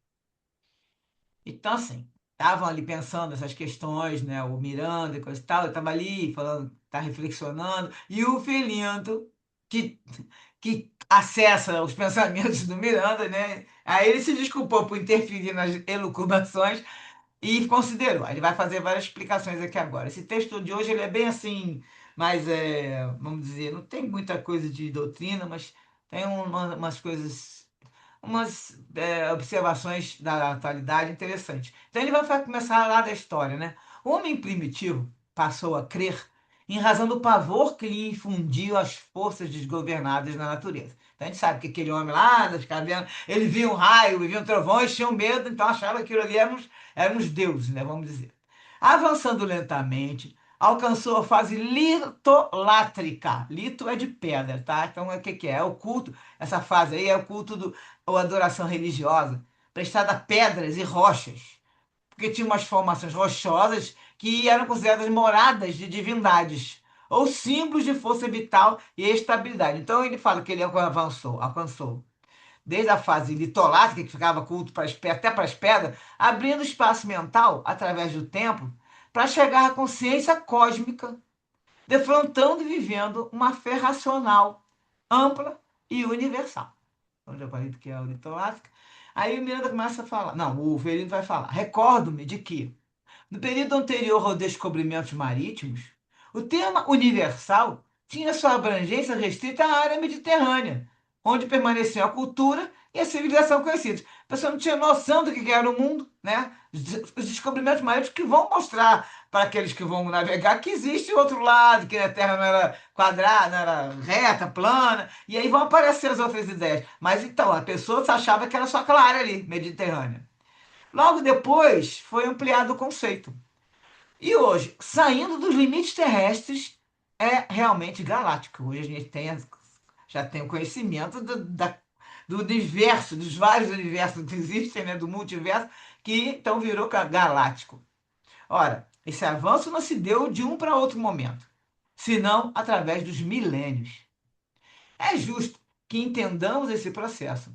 Então, assim, estavam ali pensando essas questões, né? O Miranda e coisa e tal, eu estava ali falando, tá reflexionando, e o Felinto, que, que acessa os pensamentos do Miranda, né? Aí ele se desculpou por interferir nas elucubrações e considerou. Ele vai fazer várias explicações aqui agora. Esse texto de hoje ele é bem assim, mas vamos dizer, não tem muita coisa de doutrina, mas tem umas coisas. umas observações da atualidade interessantes. Então ele vai começar lá da história, né? O homem primitivo passou a crer em razão do pavor que lhe infundiam as forças desgovernadas na natureza. Então a gente sabe que aquele homem lá das cavernas, ele via um raio, via um trovão, eles tinham medo, então achava que aquilo ali eram os deuses, né? Vamos dizer. Avançando lentamente, alcançou a fase litolátrica. Lito é de pedra, tá? Então, o que que é? É o culto, essa fase aí é o culto ou adoração religiosa, prestada a pedras e rochas, porque tinha umas formações rochosas que eram consideradas moradas de divindades, ou símbolos de força vital e estabilidade. Então, ele fala que ele alcançou desde a fase litolática, que ficava culto até para as pedras, abrindo espaço mental, através do tempo, para chegar à consciência cósmica, defrontando e vivendo uma fé racional, ampla e universal. Onde eu falei que é o litolática. Aí o Miranda começa a falar, não, o Verino vai falar, recordo-me de que no período anterior aos descobrimentos marítimos, o tema universal tinha sua abrangência restrita à área mediterrânea, onde permaneciam a cultura e a civilização conhecidas. A pessoa não tinha noção do que era o mundo, né? Os descobrimentos marítimos que vão mostrar para aqueles que vão navegar que existe outro lado, que a Terra não era quadrada, não era reta, plana, e aí vão aparecer as outras ideias. Mas então, a pessoa achava que era só aquela área ali, mediterrânea. Logo depois foi ampliado o conceito. E hoje, saindo dos limites terrestres, é realmente galáctico. Hoje a gente já tem o conhecimento do universo, dos vários universos que existem, né, do multiverso, que então virou galáctico. Ora, esse avanço não se deu de um para outro momento, senão através dos milênios. É justo que entendamos esse processo,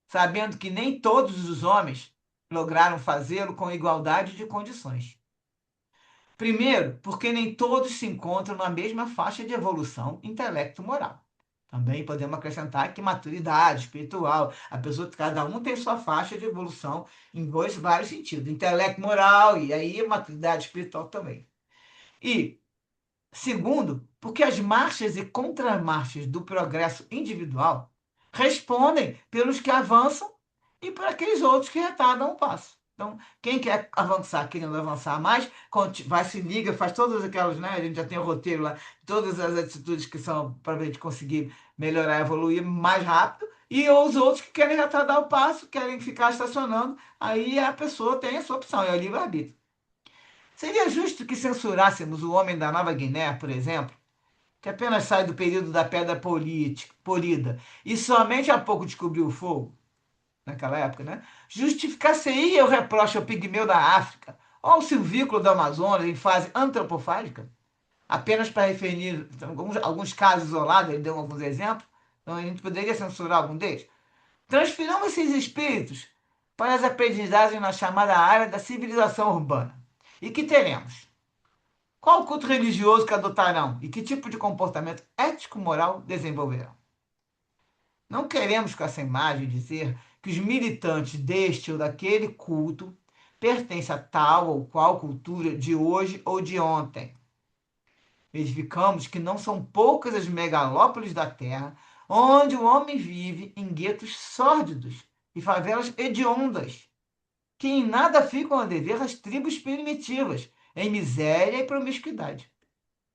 sabendo que nem todos os homens lograram fazê-lo com igualdade de condições. Primeiro, porque nem todos se encontram na mesma faixa de evolução intelecto-moral. Também podemos acrescentar que maturidade espiritual, a pessoa, cada um tem sua faixa de evolução em vários sentidos, intelecto, moral e aí maturidade espiritual também. E segundo, porque as marchas e contramarchas do progresso individual respondem pelos que avançam e por aqueles outros que retardam o passo. Então, quem quer avançar, querendo avançar mais, vai, se liga, faz todas aquelas, né? A gente já tem o roteiro lá, todas as atitudes que são para a gente conseguir melhorar, evoluir mais rápido, e os outros que querem retardar o passo, querem ficar estacionando, aí a pessoa tem a sua opção, é o livre-arbítrio. Seria justo que censurássemos o homem da Nova Guiné, por exemplo, que apenas sai do período da pedra polida e somente há pouco descobriu o fogo, naquela época, né? Justificar-se-ia o reproche ao pigmeu da África ou ao silvícola do Amazonas em fase antropofágica, apenas para referir alguns casos isolados, ele deu alguns exemplos, então a gente poderia censurar algum deles. Transfiramos esses espíritos para as aprendizagens na chamada área da civilização urbana. E que teremos? Qual culto religioso que adotarão e que tipo de comportamento ético-moral desenvolverão? Não queremos com essa imagem dizer que os militantes deste ou daquele culto pertencem a tal ou qual cultura de hoje ou de ontem. Verificamos que não são poucas as megalópolis da Terra onde o homem vive em guetos sórdidos e favelas hediondas, que em nada ficam a dever às tribos primitivas, em miséria e promiscuidade.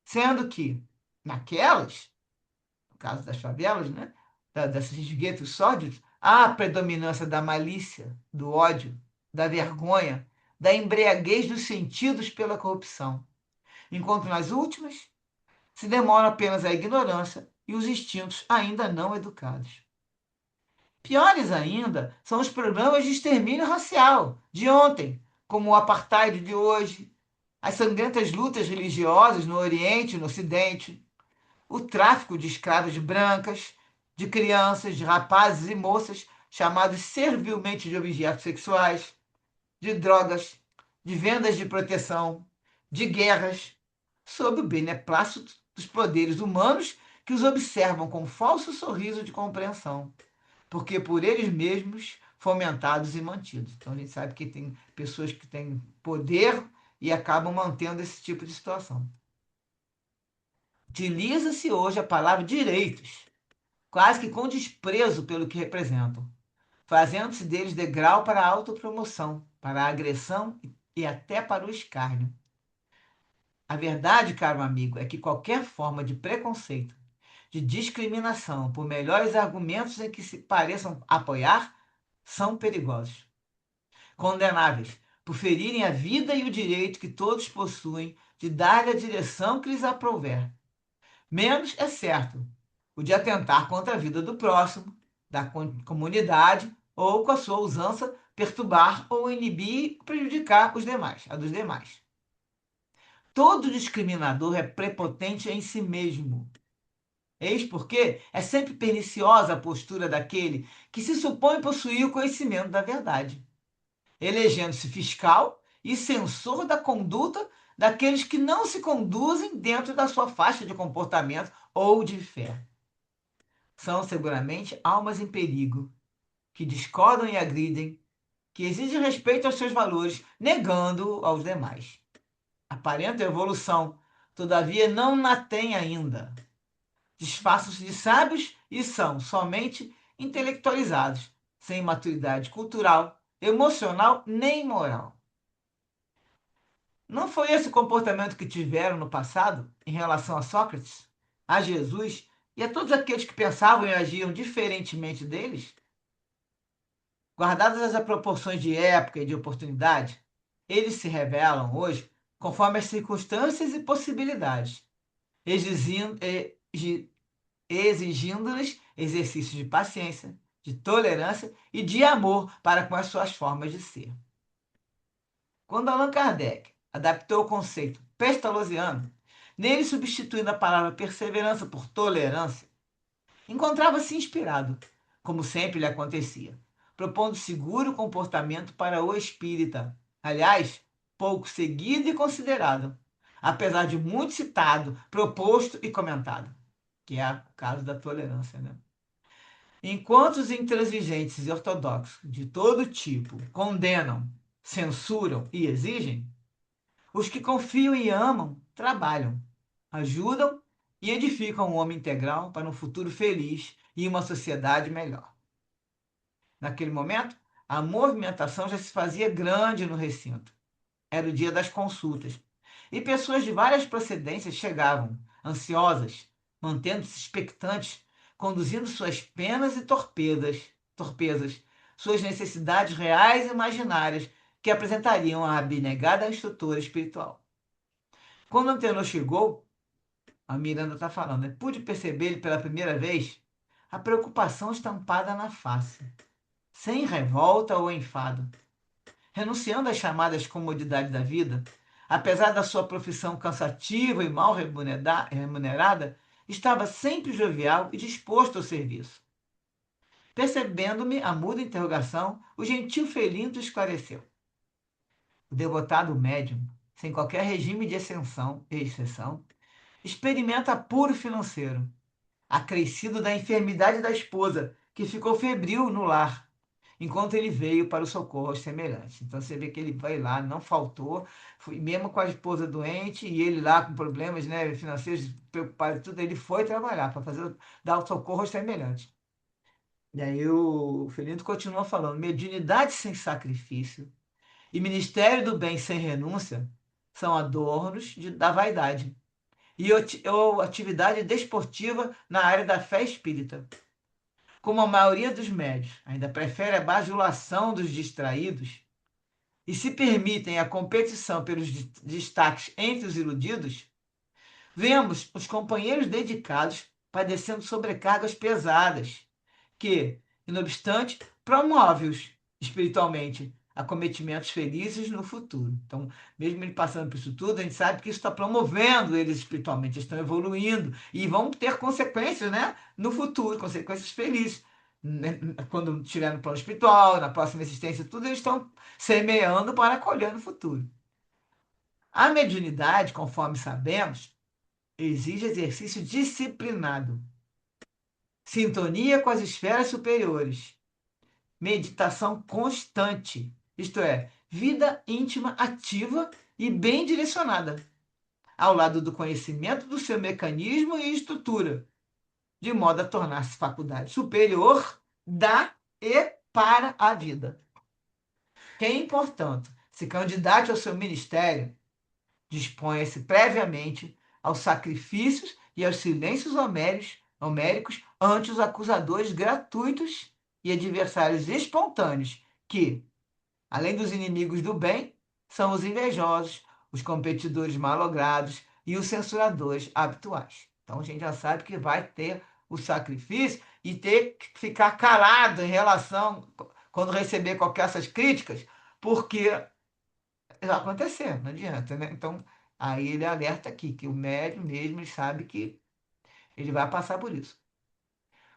Sendo que, naquelas, no caso das favelas, né, desses guetos sórdidos, há a predominância da malícia, do ódio, da vergonha, da embriaguez dos sentidos pela corrupção, enquanto nas últimas se demora apenas a ignorância e os instintos ainda não educados. Piores ainda são os problemas de extermínio racial de ontem, como o apartheid de hoje, as sangrentas lutas religiosas no Oriente e no Ocidente, o tráfico de escravas brancas, de crianças, de rapazes e moças chamados servilmente de objetos sexuais, de drogas, de vendas de proteção, de guerras, sob o beneplácito dos poderes humanos que os observam com falso sorriso de compreensão, porque por eles mesmos fomentados e mantidos. Então a gente sabe que tem pessoas que têm poder e acabam mantendo esse tipo de situação. Utiliza-se hoje a palavra direitos, quase que com desprezo pelo que representam, fazendo-se deles degrau para a autopromoção, para a agressão e até para o escárnio. A verdade, caro amigo, é que qualquer forma de preconceito, de discriminação, por melhores argumentos em que se pareçam apoiar, são perigosos, condenáveis, por ferirem a vida e o direito que todos possuem de dar-lhe a direção que lhes aprouver. Menos é certo o de atentar contra a vida do próximo, da comunidade ou com a sua usança perturbar ou inibir, prejudicar os demais, a dos demais. Todo discriminador é prepotente em si mesmo. Eis porque é sempre perniciosa a postura daquele que se supõe possuir o conhecimento da verdade, elegendo-se fiscal e censor da conduta daqueles que não se conduzem dentro da sua faixa de comportamento ou de fé. São seguramente almas em perigo, que discordam e agridem, que exigem respeito aos seus valores, negando aos demais. Aparenta evolução, todavia não na tem ainda. Disfarçam-se de sábios e são somente intelectualizados, sem maturidade cultural, emocional nem moral. Não foi esse o comportamento que tiveram no passado em relação a Sócrates, a Jesus e a todos aqueles que pensavam e agiam diferentemente deles? Guardadas as proporções de época e de oportunidade, eles se revelam hoje conforme as circunstâncias e possibilidades, exigindo, exigindo-lhes exercícios de paciência, de tolerância e de amor para com as suas formas de ser. Quando Allan Kardec adaptou o conceito pestalozziano, nele substituindo a palavra perseverança por tolerância, encontrava-se inspirado, como sempre lhe acontecia, propondo seguro comportamento para o espírita, aliás, pouco seguido e considerado, apesar de muito citado, proposto e comentado, que é o caso da tolerância, né? Enquanto os intransigentes e ortodoxos de todo tipo condenam, censuram e exigem, os que confiam e amam trabalham, ajudam e edificam um homem integral para um futuro feliz e uma sociedade melhor. Naquele momento, a movimentação já se fazia grande no recinto. Era o dia das consultas. E pessoas de várias procedências chegavam, ansiosas, mantendo-se expectantes, conduzindo suas penas e torpezas, suas necessidades reais e imaginárias que apresentariam à abnegada instrutora espiritual. Quando Antenor chegou, a Miranda está falando, né? Pude perceber-lhe pela primeira vez a preocupação estampada na face, sem revolta ou enfado. Renunciando às chamadas comodidades da vida, apesar da sua profissão cansativa e mal remunerada, estava sempre jovial e disposto ao serviço. Percebendo-me a muda interrogação, o gentil Felinto esclareceu. O devotado médium, sem qualquer regime de exceção, experimenta apuro financeiro, acrescido da enfermidade da esposa, que ficou febril no lar, enquanto ele veio para o socorro aos semelhantes. Então você vê que ele vai lá, não faltou, foi, mesmo com a esposa doente e ele lá com problemas, né, financeiros, preocupado e tudo, ele foi trabalhar para fazer, dar o socorro aos semelhantes. E aí o Felindo continua falando, mediunidade sem sacrifício e ministério do bem sem renúncia são adornos da vaidade ou atividade desportiva na área da fé espírita. Como a maioria dos médios ainda prefere a bajulação dos distraídos e se permitem a competição pelos destaques entre os iludidos, vemos os companheiros dedicados padecendo sobrecargas pesadas, que, não obstante, promove-os espiritualmente a cometimentos felizes no futuro. Então, mesmo ele passando por isso tudo, a gente sabe que isso está promovendo eles espiritualmente, eles estão evoluindo e vão ter consequências, né, no futuro, consequências felizes. Né, quando estiver no plano espiritual, na próxima existência, tudo eles estão semeando para colher no futuro. A mediunidade, conforme sabemos, exige exercício disciplinado, sintonia com as esferas superiores, meditação constante, isto é, vida íntima ativa e bem direcionada, ao lado do conhecimento do seu mecanismo e estrutura, de modo a tornar-se faculdade superior da e para a vida. Quem, portanto, se candidate ao seu ministério, disponha-se previamente aos sacrifícios e aos silêncios homéricos ante os acusadores gratuitos e adversários espontâneos, que, além dos inimigos do bem, são os invejosos, os competidores malogrados e os censuradores habituais. Então a gente já sabe que vai ter o sacrifício e ter que ficar calado em relação, quando receber qualquer essas críticas, porque vai acontecer, não adianta, né? Então, aí ele alerta aqui que o médium mesmo ele sabe que ele vai passar por isso.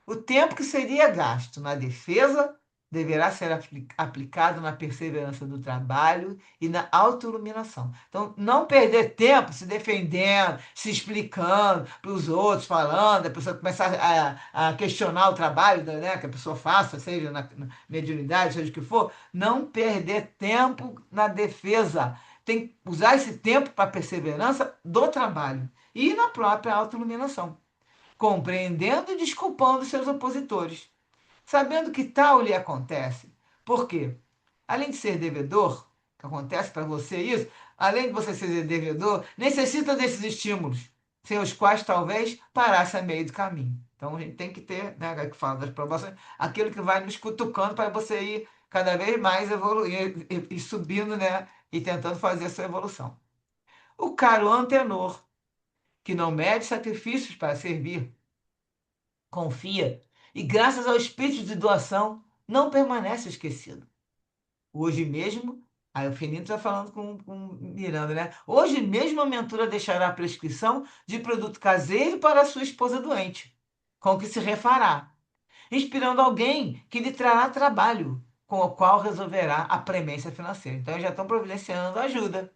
O tempo que seria gasto na defesa deverá ser aplicado na perseverança do trabalho e na autoiluminação. Então, não perder tempo se defendendo, se explicando para os outros, falando, a pessoa começar a questionar o trabalho, né, que a pessoa faça, seja na mediunidade, seja o que for, não perder tempo na defesa. Tem que usar esse tempo para a perseverança do trabalho e na própria autoiluminação, compreendendo e desculpando seus opositores, sabendo que tal lhe acontece. Por quê? Além de ser devedor, que acontece para você isso, além de você ser devedor, necessita desses estímulos, sem os quais talvez parasse a meio do caminho. Então a gente tem que ter, né, que fala das provações, aquilo que vai nos cutucando para você ir cada vez mais evoluir e subindo, né, e tentando fazer a sua evolução. O caro antenor, que não mede sacrifícios para servir, confia e, graças ao espírito de doação, não permanece esquecido. Hoje mesmo, aí o Finito está falando com Miranda, né? Hoje mesmo a mentora deixará a prescrição de produto caseiro para a sua esposa doente, com que se refará, inspirando alguém que lhe trará trabalho, com o qual resolverá a premência financeira. Então, eles já estão providenciando ajuda.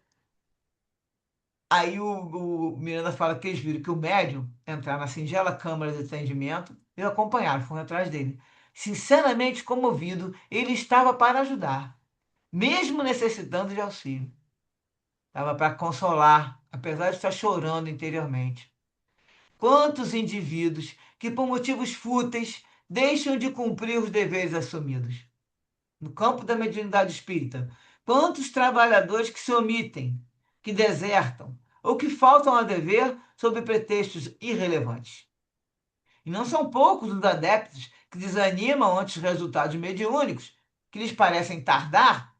Aí o Miranda fala que eles viram que o médium entrar na singela câmara de atendimento e o acompanharam, foram atrás dele. Sinceramente comovido, ele estava para ajudar, mesmo necessitando de auxílio. Estava para consolar, apesar de estar chorando interiormente. Quantos indivíduos que, por motivos fúteis, deixam de cumprir os deveres assumidos? No campo da mediunidade espírita, quantos trabalhadores que se omitem, que desertam ou que faltam a dever sob pretextos irrelevantes. E não são poucos os adeptos que desanimam ante os resultados mediúnicos, que lhes parecem tardar,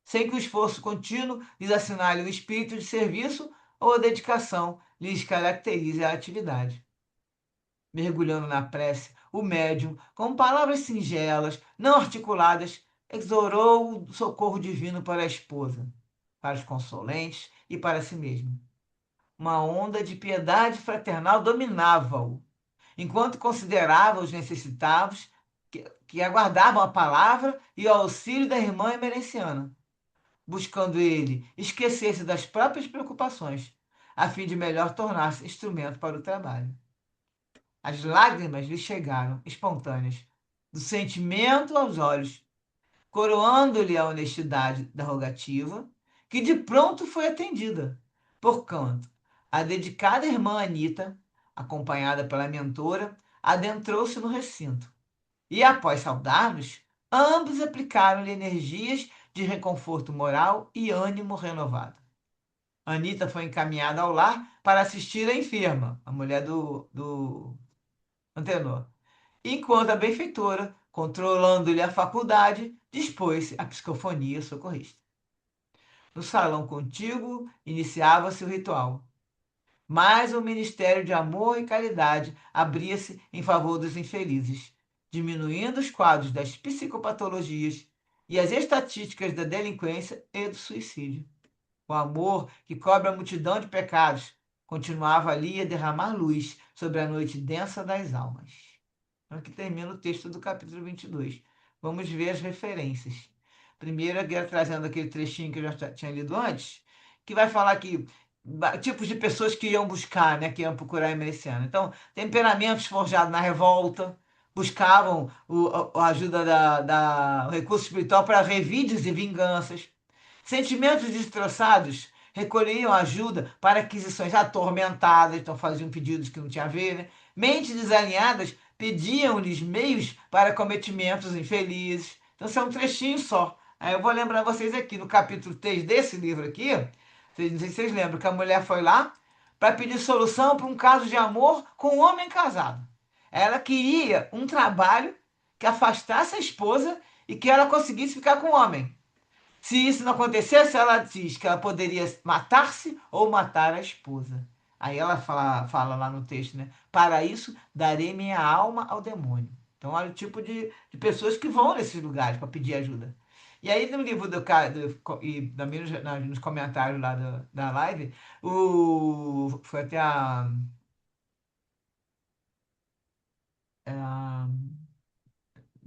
sem que o esforço contínuo lhes assinale o espírito de serviço ou a dedicação lhes caracterize a atividade. Mergulhando na prece, o médium, com palavras singelas, não articuladas, exorou o socorro divino para a esposa, para os consolentes e para si mesmo. Uma onda de piedade fraternal dominava-o, enquanto considerava os necessitados que aguardavam a palavra e o auxílio da irmã emerenciana, buscando ele esquecer-se das próprias preocupações, a fim de melhor tornar-se instrumento para o trabalho. As lágrimas lhe chegaram, espontâneas, do sentimento aos olhos, coroando-lhe a honestidade da rogativa, que de pronto foi atendida. Porquanto, a dedicada irmã Anita, acompanhada pela mentora, adentrou-se no recinto. E, após saudar-nos, ambos aplicaram-lhe energias de reconforto moral e ânimo renovado. Anita foi encaminhada ao lar para assistir a enferma, a mulher do Antenor, enquanto a benfeitora, controlando-lhe a faculdade, dispôs-se à psicofonia socorrista. No salão contíguo iniciava-se o ritual, mas o ministério de amor e caridade abria-se em favor dos infelizes, diminuindo os quadros das psicopatologias e as estatísticas da delinquência e do suicídio. O amor, que cobre a multidão de pecados, continuava ali a derramar luz sobre a noite densa das almas. Aqui termina o texto do capítulo 22. Vamos ver as referências. Primeiro, aqui trazendo aquele trechinho que eu já tinha lido antes, que vai falar que tipos de pessoas que iam buscar, né, que iam procurar a Emericiana. Então, temperamentos forjados na revolta, buscavam a ajuda o recurso espiritual para revides e vinganças. Sentimentos destroçados recolhiam ajuda para aquisições atormentadas, então faziam pedidos que não tinha a ver, né? Mentes desalinhadas pediam-lhes meios para cometimentos infelizes. Então, isso é um trechinho só. Aí eu vou lembrar vocês aqui, no capítulo 3 desse livro aqui, não sei se vocês lembram, que a mulher foi lá para pedir solução para um caso de amor com um homem casado. Ela queria um trabalho que afastasse a esposa e que ela conseguisse ficar com o homem. Se isso não acontecesse, ela diz que ela poderia matar-se ou matar a esposa. Aí ela fala lá no texto, né? Para isso, darei minha alma ao demônio. Então, olha o tipo de pessoas que vão nesses lugares para pedir ajuda. E aí, no livro e também nos comentários lá da live, foi até a.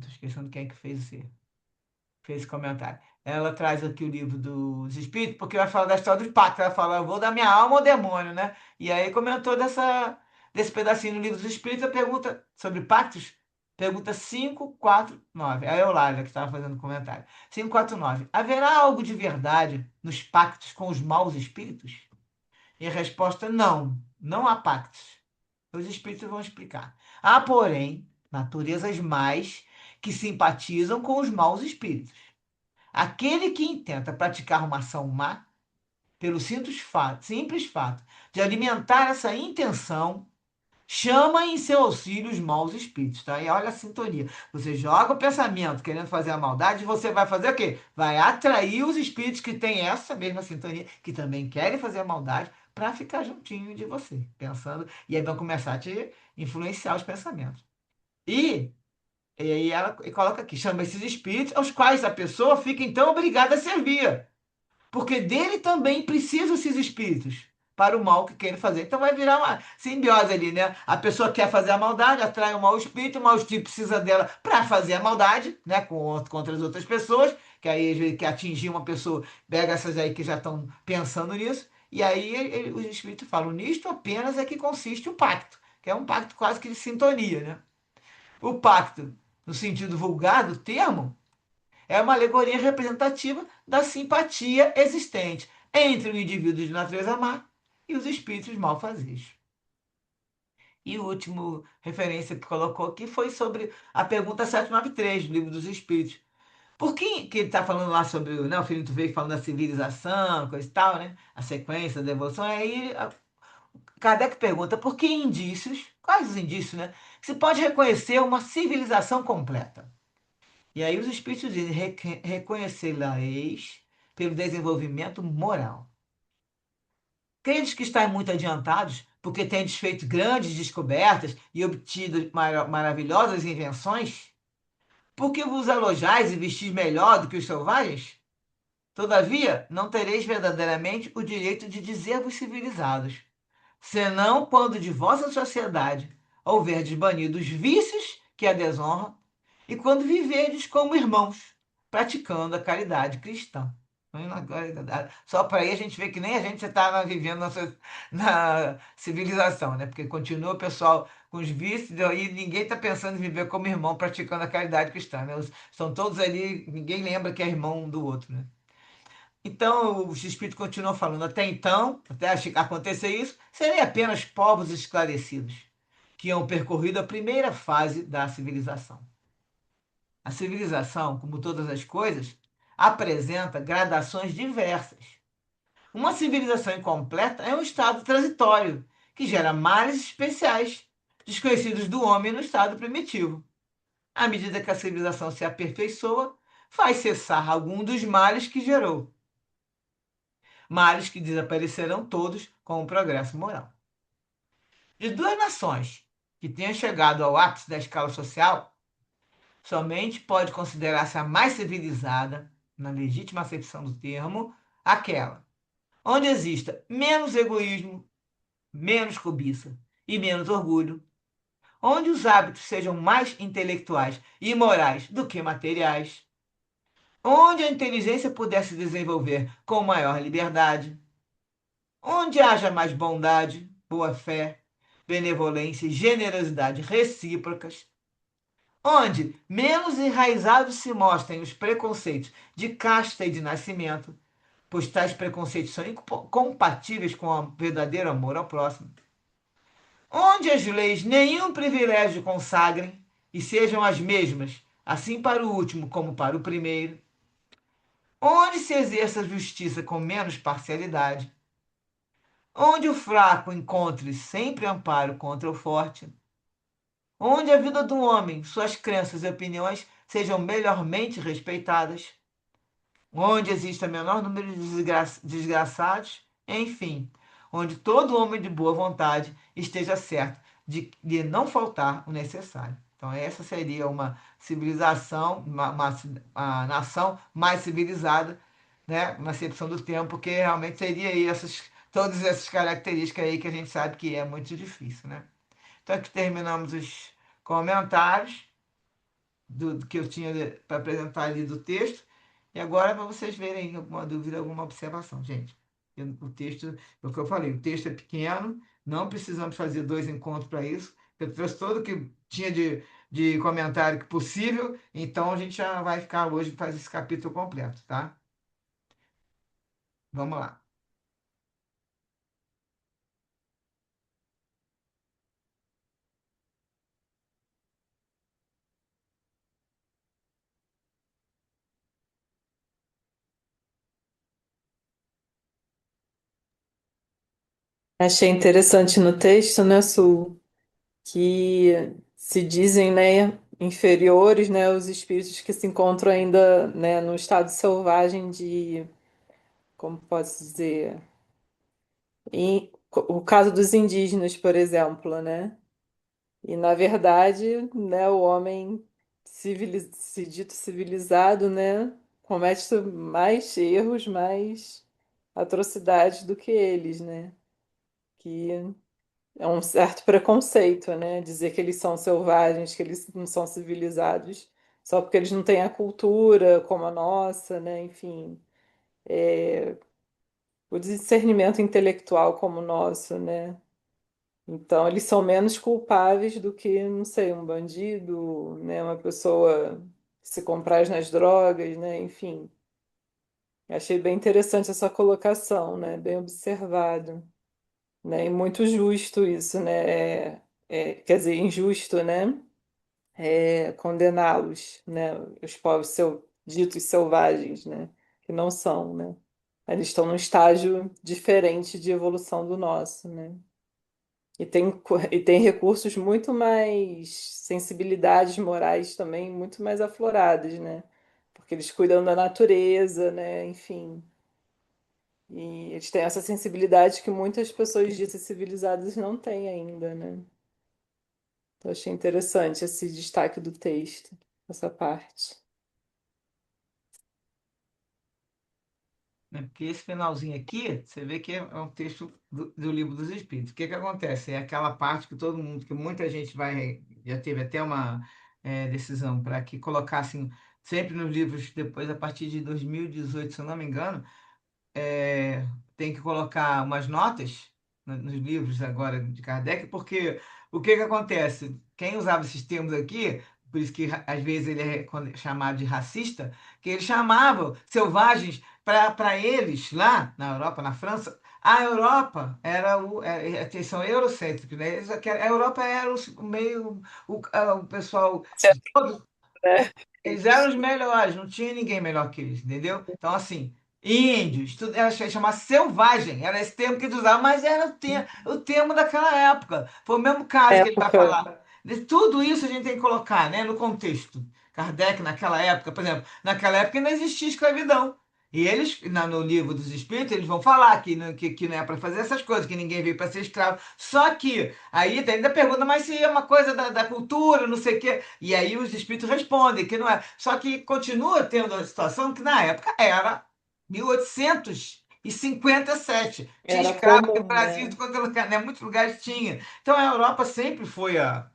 Tô esquecendo quem é que fez esse comentário. Ela traz aqui o livro dos Espíritos, porque vai falar da história dos pactos. Ela fala, eu vou dar minha alma ao demônio, né? E aí comentou desse pedacinho no livro dos Espíritos, a pergunta sobre pactos, pergunta 549. Aí é o Lália que estava fazendo o comentário. 549. Haverá algo de verdade nos pactos com os maus espíritos? E a resposta, não. Não há pactos. Os espíritos vão explicar. Há, porém, naturezas mais que simpatizam com os maus espíritos. Aquele que intenta praticar uma ação má, pelo simples fato de alimentar essa intenção, chama em seu auxílio os maus espíritos, tá? E olha a sintonia. Você joga o pensamento querendo fazer a maldade, você vai fazer o quê? Vai atrair os espíritos que têm essa mesma sintonia, que também querem fazer a maldade, para ficar juntinho de você, pensando, e aí vão começar a te influenciar os pensamentos. E e aí ela coloca aqui, chama esses espíritos, aos quais a pessoa fica então obrigada a servir. Porque dele também precisam esses espíritos para o mal que querem fazer. Então vai virar uma simbiose ali, né? A pessoa quer fazer a maldade, atrai o mau espírito precisa dela para fazer a maldade, né? Contra as outras pessoas, que aí às vezes quer atingir uma pessoa, pega essas aí que já estão pensando nisso, e aí os espíritos falam, nisto apenas é que consiste o pacto, que é um pacto quase que de sintonia, né? O pacto, no sentido vulgar do termo, é uma alegoria representativa da simpatia existente entre o indivíduo de natureza má e os espíritos malfazejos. E o último referência que colocou aqui foi sobre a pergunta 793 do Livro dos Espíritos. Por que ele está falando lá sobre, né, o Filipe veio falando da civilização, coisa e tal, né? A sequência da evolução. Aí Kardec pergunta por que indícios, quais os indícios, né? Se pode reconhecer uma civilização completa. E aí os espíritos dizem, reconhecê-la-eis pelo desenvolvimento moral. Credes que estáis muito adiantados, porque tendes feito grandes descobertas e obtido maravilhosas invenções? Porque vos alojais e vestis melhor do que os selvagens? Todavia, não tereis verdadeiramente o direito de dizer-vos civilizados, senão quando de vossa sociedade houverdes banido os vícios que a desonram, e quando viverdes como irmãos, praticando a caridade cristã. Só para aí a gente vê que nem a gente está vivendo na civilização, né? Porque continua o pessoal com os vícios e ninguém está pensando em viver como irmão, praticando a caridade cristã, né? Estão todos ali, ninguém lembra que é irmão um do outro, né? Então, os espíritos continuam falando, até então, até acontecer isso, seriam apenas povos esclarecidos, que iam percorrido a primeira fase da civilização. A civilização, como todas as coisas, apresenta gradações diversas. Uma civilização incompleta é um estado transitório, que gera males especiais, desconhecidos do homem no estado primitivo. À medida que a civilização se aperfeiçoa, faz cessar algum dos males que gerou, males que desaparecerão todos com o progresso moral. De duas nações que tenham chegado ao ápice da escala social, somente pode considerar-se a mais civilizada, na legítima acepção do termo, aquela onde exista menos egoísmo, menos cobiça e menos orgulho, onde os hábitos sejam mais intelectuais e morais do que materiais, onde a inteligência pudesse desenvolver com maior liberdade, onde haja mais bondade, boa-fé, benevolência e generosidade recíprocas, onde menos enraizados se mostrem os preconceitos de casta e de nascimento, pois tais preconceitos são incompatíveis com o verdadeiro amor ao próximo, onde as leis nenhum privilégio consagrem e sejam as mesmas assim para o último como para o primeiro, onde se exerça a justiça com menos parcialidade, onde o fraco encontre sempre amparo contra o forte, onde a vida do homem, suas crenças e opiniões sejam melhormente respeitadas, onde exista menor número de desgraçados, enfim, onde todo homem de boa vontade esteja certo de não faltar o necessário. Então, essa seria uma civilização, uma nação mais civilizada, né, na acepção do termo, porque realmente teria aí todas essas características aí que a gente sabe que é muito difícil, né? Então, aqui terminamos os comentários do que eu tinha para apresentar ali do texto. E agora, para vocês verem alguma dúvida, alguma observação, gente. O texto, é o que eu falei, o texto é pequeno, não precisamos fazer dois encontros para isso. Eu trouxe tudo que tinha de comentário que possível, então a gente já vai ficar hoje fazer esse capítulo completo, tá? Vamos lá. Achei interessante no texto, né, Su, que se dizem, né, inferiores, né, os espíritos que se encontram ainda, né, no estado selvagem de, como posso dizer, o caso dos indígenas, por exemplo, né? E na verdade, né, o homem se dito civilizado, né, comete mais erros, mais atrocidades do que eles, né? Que é um certo preconceito, né? Dizer que eles são selvagens, que eles não são civilizados, só porque eles não têm a cultura como a nossa, né? Enfim, o discernimento intelectual como o nosso, né? Então, eles são menos culpáveis do que, não sei, um bandido, né? Uma pessoa que se compraz nas drogas, né? Enfim, achei bem interessante essa colocação, né? Bem observado, né? E muito justo isso, né? Quer dizer, injusto, né? Condená-los, né? Os povos ditos selvagens, né? Que não são, né? Eles estão num estágio diferente de evolução do nosso, né? E tem recursos muito mais, sensibilidades morais também muito mais afloradas, né? Porque eles cuidam da natureza, né? Enfim. E eles têm essa sensibilidade que muitas pessoas ditas civilizadas não têm ainda, né? Então, achei interessante esse destaque do texto, essa parte. Né? Porque esse finalzinho aqui, você vê que é um texto do Livro dos Espíritos. O que que acontece? É aquela parte que todo mundo, que muita gente vai, já teve até uma decisão para que colocassem sempre nos livros depois, a partir de 2018, se eu não me engano, tem que colocar umas notas nos livros agora de Kardec, porque o que que acontece? Quem usava esses termos aqui, por isso que às vezes ele é chamado de racista, que ele chamava selvagens para eles lá na Europa, na França. A Europa era eles são eurocêntricos, né? A Europa era o meio o pessoal de todo Né? eles eram os melhores, não tinha ninguém melhor que eles, entendeu? Então, assim, índios, tudo, era chamar selvagem, era esse termo que eles usavam, mas era o termo daquela época. Foi o mesmo caso que ele vai Época. falar. Tudo isso a gente tem que colocar, né, no contexto. Kardec, naquela época, por exemplo, naquela época não existia escravidão. E eles, no livro dos Espíritos, eles vão falar que não é para fazer essas coisas, que ninguém veio para ser escravo. Só que aí ainda pergunta, mas se é uma coisa da cultura, não sei o quê. E aí os espíritos respondem que não é. Só que continua tendo a situação que na época era 1857. Tinha Era escravo aqui no comum, Brasil, né? de qualquer lugar, né? Muitos lugares tinha. Então a Europa sempre foi a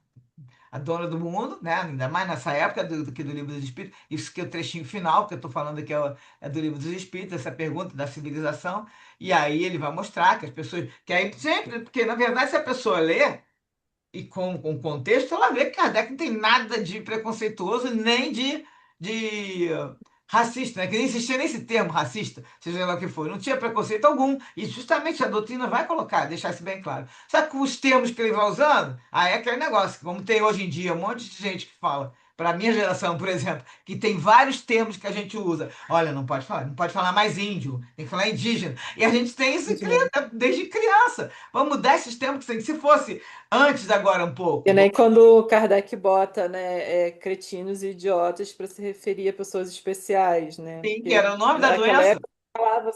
dona do mundo, né? Ainda mais nessa época do Livro dos Espíritos. Isso que é o trechinho final que eu estou falando aqui é do Livro dos Espíritos, essa pergunta da civilização. E aí ele vai mostrar que as pessoas. Que aí sempre, porque na verdade, se a pessoa lê e com contexto, ela vê que Kardec não tem nada de preconceituoso, nem de racista, né? Que nem existia nesse termo racista, seja lá o que for. Não tinha preconceito algum. E justamente a doutrina vai colocar, deixar isso bem claro. Só que os termos que ele vai usando, aí é aquele negócio, como tem hoje em dia, um monte de gente que fala. para a minha geração, por exemplo, que tem vários termos que a gente usa. Olha, não pode falar mais índio, tem que falar indígena. E a gente tem isso desde criança. Vamos mudar esses termos, que se fosse antes agora um E pouco. nem quando Kardec bota, né, cretinos e idiotas para se referir a pessoas especiais, né? Sim, que era Porque o nome da naquela doença. época falava,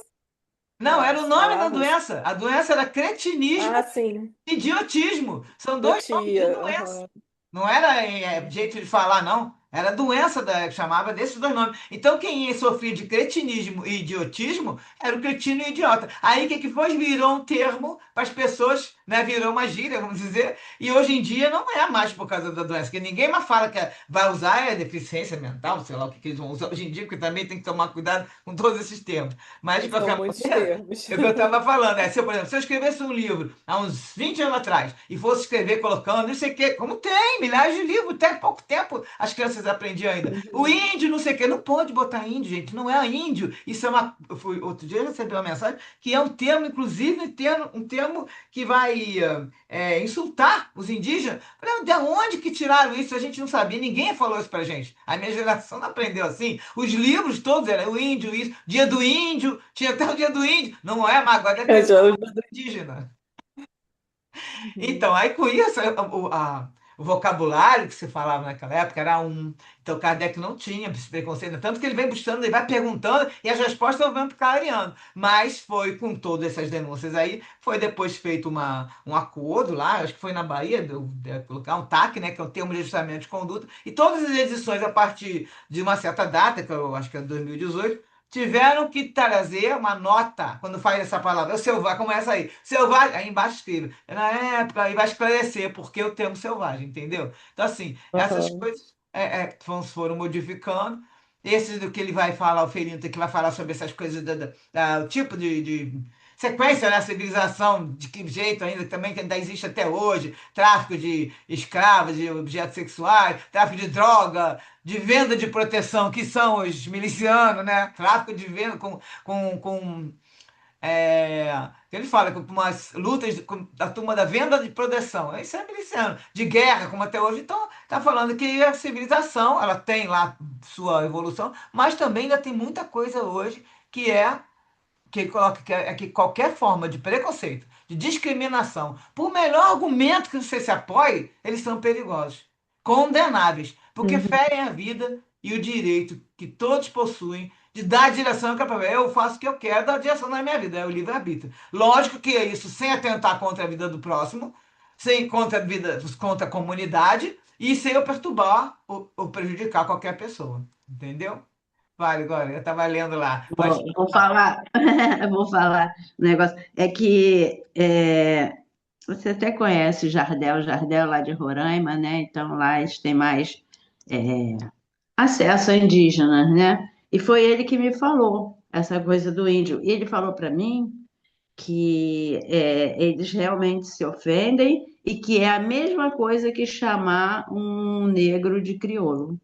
Não, é, era o se nome da falava assim. doença. A doença era cretinismo Ah, sim, e idiotismo. São dois nomes de idiotia. doença. Aham, Não era uhum. jeito de falar, não. Era doença chamava desses dois nomes. Então, quem sofria de cretinismo e idiotismo era o cretino e o idiota. Aí, o que que foi? Virou um termo para as pessoas, né? Virou uma gíria, vamos dizer. E hoje em dia não é mais por causa da doença, porque ninguém mais fala que vai usar deficiência mental, sei lá o que que eles vão usar hoje em dia, porque também tem que tomar cuidado com todos esses termos. Mas, de São qualquer muitos maneira, termos. é o que eu estava falando. Se eu, por exemplo, se eu escrevesse um livro há uns 20 anos atrás e fosse escrever colocando, não sei o quê, como tem milhares de livros, até pouco tempo as crianças aprendiam ainda. O Uhum. índio, não sei o quê, não pode botar índio, gente, não é índio. Isso é uma. Outro dia eu recebi uma mensagem que é um termo, inclusive, um termo que vai insultar os indígenas. Falei, de onde que tiraram isso? A gente não sabia, ninguém falou isso pra gente. A minha geração não aprendeu assim. Os livros todos eram o índio, isso, dia do índio, tinha até o dia do índio. Não é, mas agora deve Eu ter já- indígena. Então, Uhum. aí com isso, o vocabulário que se falava naquela época era um. Então, Kardec não tinha esse preconceito, tanto que ele vem buscando, ele vai perguntando e as respostas vão clareando. Mas foi com todas essas denúncias aí, foi depois feito um acordo lá, acho que foi na Bahia, de colocar um TAC, né, que é o termo de ajustamento de conduta, e todas as edições a partir de uma certa data, que eu acho que é 2018, tiveram que trazer uma nota quando faz essa palavra. O selvagem, começa aí. Selvagem, aí embaixo escreve. Na época, aí vai esclarecer porque o termo selvagem, entendeu? Então, assim, essas Aham. coisas foram modificando. Esse do que ele vai falar, o Ferinto, que vai falar sobre essas coisas, o tipo de sequência da civilização, de que jeito ainda também que ainda existe até hoje, tráfico de escravos, de objetos sexuais, tráfico de droga, de venda de proteção, que são os milicianos, né? Tráfico de venda com ele fala com umas lutas da turma da venda de proteção. Isso é miliciano. De guerra, como até hoje. Então, tá falando que a civilização, ela tem lá sua evolução, mas também ainda tem muita coisa hoje que é que coloca que qualquer forma de preconceito, de discriminação, por melhor argumento que você se apoie, eles são perigosos, condenáveis, porque Uhum. ferem a vida e o direito que todos possuem de dar a direção que é para eu faço o que eu quero, dar a direção na minha vida, é o livre-arbítrio. Lógico que é isso sem atentar contra a vida do próximo, sem contra a vida, contra a comunidade e sem eu perturbar ou prejudicar qualquer pessoa, entendeu? Vale, agora, eu estava lendo lá. Pode Vou falar, vou falar um negócio. É que você até conhece Jardel lá de Roraima, né? Então lá eles têm mais é, acesso a indígenas, né? E foi ele que me falou essa coisa do índio. E ele falou para mim que eles realmente se ofendem e que é a mesma coisa que chamar um negro de crioulo.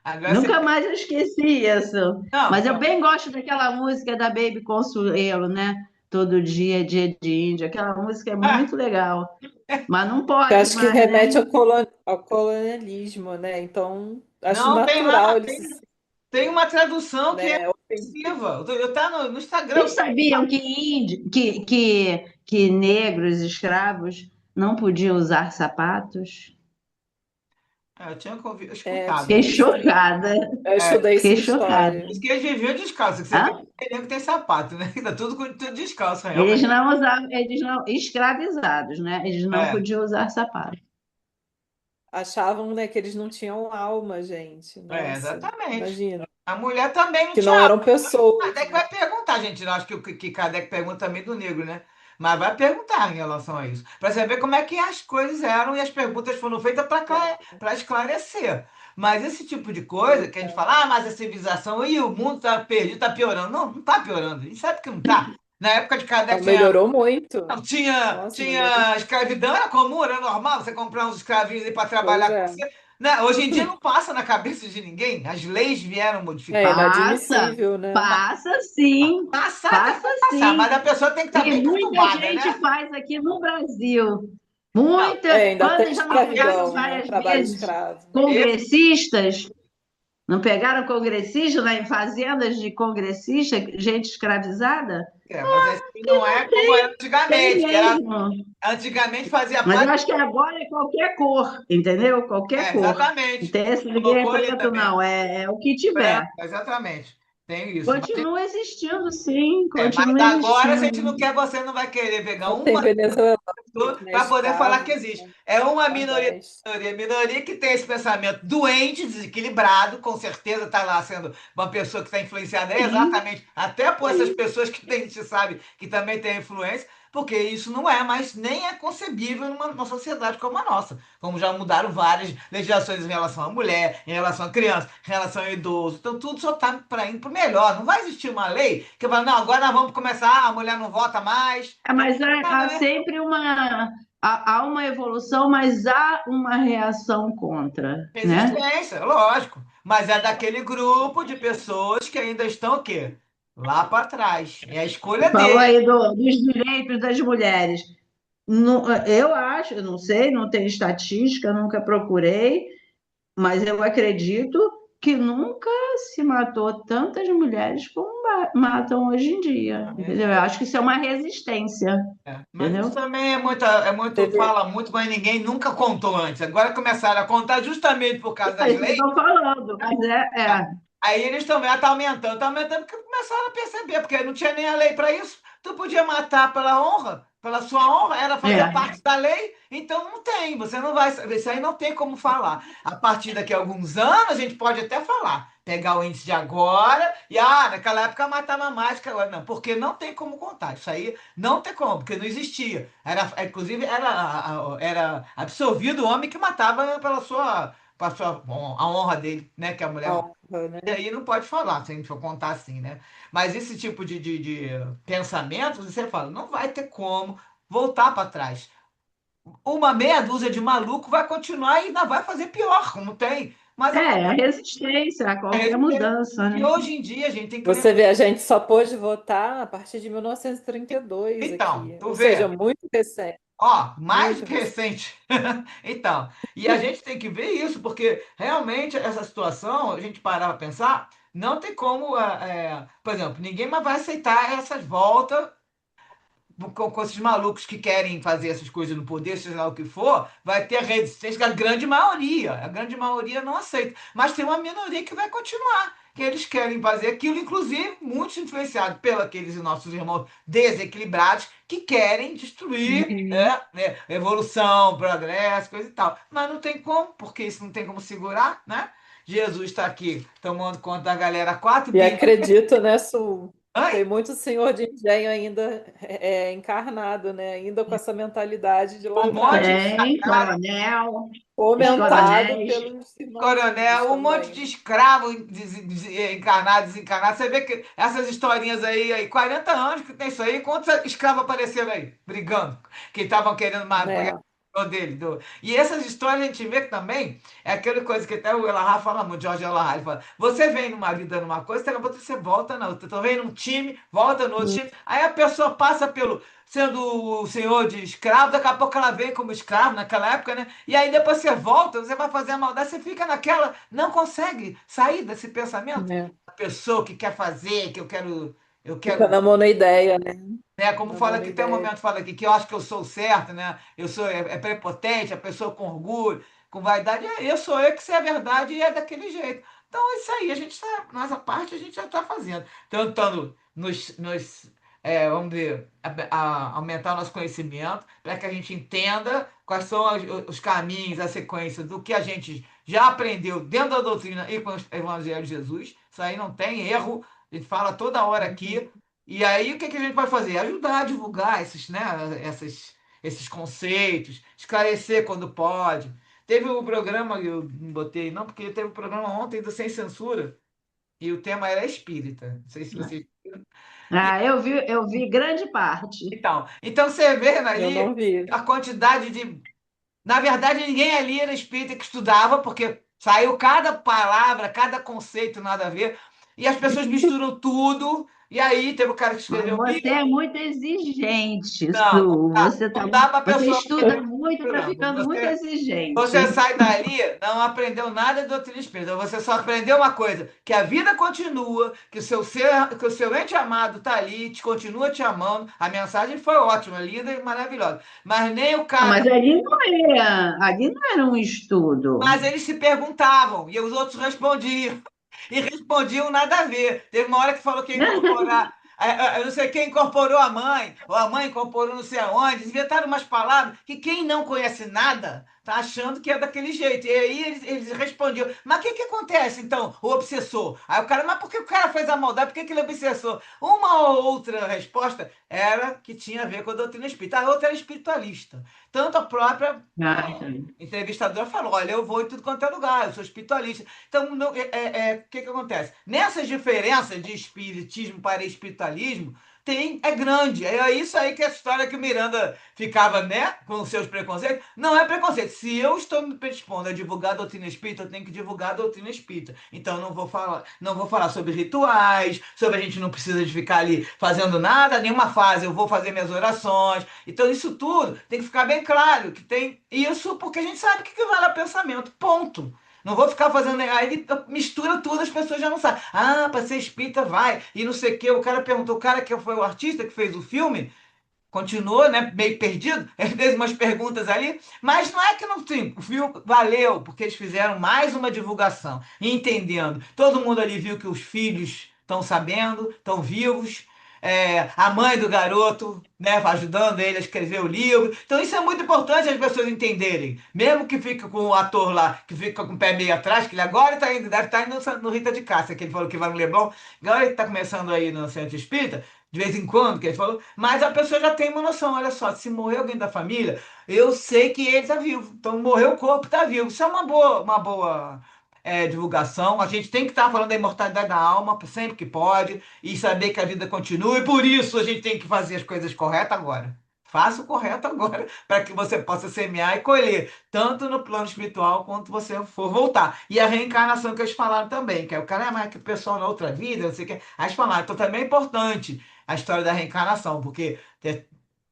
Agora você. Nunca mais eu esqueci isso. Não, Mas eu bem gosto daquela música da Baby Consuelo, né? Todo dia é dia de índio. Aquela música é ah, muito legal. Mas não Eu pode acho que mais, né? remete ao colonialismo, né? Então, acho não tem natural lá. ele se, Tem uma tradução que é né, ofensiva. Eu tá no Vocês Instagram. sabiam que, que negros escravos não podiam usar sapatos? Eu tinha escutado, Fiquei tinha isso também. chocada. Eu é. estudei isso Fiquei em chocada. história. Diz que eles viviam descalço, que você vê Hã? que nego tem sapato, né? Tá tudo descalço, Eles realmente. não usavam, eles não, escravizados, né? Eles não É, podiam usar sapatos. Achavam, né, que eles não tinham alma, gente. Nossa, exatamente. imagina. A mulher também não Que tinha não alma. eram pessoas, Kardec né? vai perguntar, gente. Eu acho que Kardec pergunta também do negro, né? Mas vai perguntar em relação a isso. Para saber como é que as coisas eram e as perguntas foram feitas É, para esclarecer. Mas esse tipo de coisa pois que a gente é. fala, mas a civilização e o mundo está perdido, está piorando. Não, não está piorando. A gente sabe que não está. Na época de Kardec Então, melhorou muito. não, tinha, Nossa, melhorou. escravidão, era comum, era normal você comprar uns escravinhos aí para Pois trabalhar com é. você. Né? Hoje em dia não passa na cabeça de ninguém. As leis vieram É modificar. Passa, inadmissível, né? passa sim, Passar até passa vai passar, mas sim. a pessoa tem que estar E bem muita perturbada, gente né? faz aqui no Brasil. Não, Muita, Ainda tem quando já não pegaram escravidão, né? várias Trabalho vezes escravo. esse, congressistas, não pegaram congressistas lá em fazendas de congressista, gente escravizada? mas assim não é como era Tem antigamente, que era, mesmo. antigamente fazia Mas eu parte. acho que agora é qualquer cor, entendeu? Qualquer cor. Não Exatamente. tem esse ninguém é Colocou ali preto, também. não. É o que É, tiver. exatamente. Tem isso. Continua existindo, sim, Mas continua agora, se a gente existindo. não quer, você não vai querer pegar Tem uma venezuelanos, né? para poder falar que Escravos, existe. né? É uma Nordeste. minoria que tem esse pensamento doente, desequilibrado, com certeza está lá sendo uma pessoa que está influenciada Sim, exatamente até por essas sim. pessoas que a gente sabe que também tem influência, porque isso não é mais nem é concebível numa sociedade como a nossa. Como já mudaram várias legislações em relação à mulher, em relação à criança, em relação ao idoso. Então tudo só está para indo para o melhor. Não vai existir uma lei que vai, não, agora nós vamos começar, a mulher não vota mais. Mas há, Nada, há né? sempre há uma evolução, mas há uma reação contra, né? Resistência, lógico. Mas é daquele grupo de pessoas que ainda estão o quê? Lá para trás. É a escolha Falou dele. aí dos direitos das mulheres. Eu acho, eu não sei, não tenho estatística, nunca procurei, mas eu acredito que nunca se matou tantas mulheres como matam hoje em dia, entendeu? Eu acho que isso é uma resistência, Mas isso entendeu? também é muito, Teve, fala muito, mas ninguém nunca contou antes. Agora começaram a contar justamente por causa É das isso que eu leis. estou falando, mas Aí eles também estão aumentando porque começaram a perceber, porque não tinha nem a lei para isso. Tu podia matar pela honra, pela sua honra, era fazer é. parte da lei, então não tem, você não vai saber, isso aí não tem como falar. A partir daqui a alguns anos a gente pode até falar, pegar o índice de agora e naquela época matava mais que agora, não, porque não tem como contar. Isso aí não tem como, porque não existia. Inclusive era absolvido o homem que matava pela sua a honra dele, né, que a a mulher honra, né? e aí não pode falar, se a gente for contar assim, né? Mas esse tipo de pensamento, você fala, não vai ter como voltar para trás. Uma meia dúzia de maluco vai continuar e ainda vai fazer pior, como tem. Mas A resistência a a qualquer resistência. mudança, E né? hoje em dia a gente tem que Você lembrar. vê, a gente só pôde votar a partir de 1932 Então, aqui, tu ou seja, vê, muito recente, ó, mais muito que recente. recente. Então, e a gente tem que ver isso, porque realmente essa situação, a gente parar para pensar, não tem como, por exemplo, ninguém mais vai aceitar essas voltas com esses malucos que querem fazer essas coisas no poder, seja lá o que for, vai ter a resistência da grande maioria. A grande maioria não aceita. Mas tem uma minoria que vai continuar, que eles querem fazer aquilo, inclusive muitos influenciados pelos aqueles nossos irmãos desequilibrados que querem destruir Uhum. evolução, progresso, coisa e tal. Mas não tem como, porque isso não tem como segurar, né? Jesus está aqui tomando conta da galera 4 E bilhões. acredito, né, Su? Tem muito senhor de engenho ainda encarnado, né? Ainda com essa mentalidade de lá Um monte atrás, Tem coronel, os fomentado coronéis. pelos irmãozinhos Coronel, um monte também, de né? escravo encarnado, desencarnado. Você vê que essas historinhas aí, 40 anos que tem isso aí, quantos escravos apareceram aí, brigando, que estavam querendo pegar É. o dele. E essas histórias a gente vê que também é aquela coisa que até o Elahá fala muito, Jorge Elahá, ele fala, você vem numa vida numa coisa, daqui a pouco você volta na outra. Então vem num time, volta no outro Hum, time, aí a pessoa passa pelo, sendo o senhor de escravo, daqui a pouco ela vem como escravo naquela época, né? E aí depois você volta, você vai fazer a maldade, você fica naquela, não consegue sair desse pensamento. é. A pessoa que quer fazer, eu Fica quero, na monoideia, né? né? Como Na fala aqui, tem um monoideia. momento fala aqui que eu acho que eu sou certo, né? Eu sou é prepotente, a pessoa com orgulho, com vaidade, eu sou eu que sei a verdade e é daquele jeito. Então é isso aí, a gente está, nossa parte a gente já está fazendo, tentando vamos dizer, aumentar o nosso conhecimento para que a gente entenda quais são os caminhos, a sequência do que a gente já aprendeu dentro da doutrina e com o Evangelho de Jesus. Isso aí não tem erro, a gente fala toda hora Uhum. aqui. E aí, o que que a gente pode fazer? Ajudar a divulgar né, esses conceitos, esclarecer quando pode. Teve o programa, eu não botei não, porque teve o programa ontem do Sem Censura, e o tema era espírita. Não sei se você. E, Eu vi grande parte. então você vendo Eu ali não vi. a quantidade de. Na verdade, ninguém ali era espírita que estudava, porque saiu cada palavra, cada conceito nada a ver, e as pessoas misturam tudo, E aí teve o cara que Mas escreveu o você livro. é muito exigente, Não, Su. não dá para a Você pessoa estuda muito, está misturando. ficando muito Você exigente. sai dali, não aprendeu nada de doutrina espírita. Você só aprendeu uma coisa: que a vida continua, que o seu ente amado está ali, continua te amando. A mensagem foi ótima, linda e maravilhosa. Mas nem o Ah, cara. mas ali não era um estudo. Mas eles se perguntavam e os outros respondiam. E respondiam nada a ver. Teve uma hora que falou que ia incorporar. Eu não sei quem incorporou a mãe, ou a mãe incorporou não sei aonde. Inventaram umas palavras que quem não conhece nada tá achando que é daquele jeito. E aí eles respondiam: Mas o que que acontece então, o obsessor? Aí o cara: Mas por que o cara fez a maldade? Por que que ele é obsessor? Uma ou outra resposta era que tinha a ver com a doutrina espírita. A outra era espiritualista. Tanto a própria Ah, entrevistadora falou: Olha, eu vou em tudo quanto é lugar, eu sou espiritualista. Então, o que que acontece? Nessas diferenças de espiritismo para espiritualismo, é grande. É isso aí que é a história que o Miranda ficava, né, com os seus preconceitos. Não é preconceito. Se eu estou me predispondo a divulgar a doutrina espírita, eu tenho que divulgar a doutrina espírita. Então, não vou falar sobre rituais, sobre a gente não precisa de ficar ali fazendo nada, nenhuma fase, eu vou fazer minhas orações. Então, isso tudo tem que ficar bem claro que tem isso porque a gente sabe o que vale o pensamento. Ponto. Não vou ficar fazendo. Aí ele mistura tudo, as pessoas já não sabem. Ah, para ser espírita vai. E não sei o quê. O cara perguntou, o cara que foi o artista que fez o filme, continuou, né, meio perdido. Ele fez umas perguntas ali, mas não é que não tem. O filme valeu, porque eles fizeram mais uma divulgação, entendendo. Todo mundo ali viu que os filhos estão sabendo, estão vivos. A mãe do garoto, né, ajudando ele a escrever o livro. Então isso é muito importante as pessoas entenderem. Mesmo que fique com o ator lá, que fica com o pé meio atrás, que ele agora está indo, deve estar indo no Rita de Cássia, que ele falou que vai no Leblon. Agora ele está começando aí no Centro Espírita, de vez em quando, que ele falou, mas a pessoa já tem uma noção, olha só, se morrer alguém da família, eu sei que ele está vivo. Então, morreu o corpo, está vivo. Isso é uma boa divulgação. A gente tem que estar falando da imortalidade da alma sempre que pode e saber que a vida continua, e por isso a gente tem que fazer as coisas corretas agora. Faça o correto agora, para que você possa semear e colher, tanto no plano espiritual quanto você for voltar. E a reencarnação que eles falaram também, que é o cara, mas que o pessoal na outra vida, não sei o que. Aí eles falaram, então também é importante a história da reencarnação, porque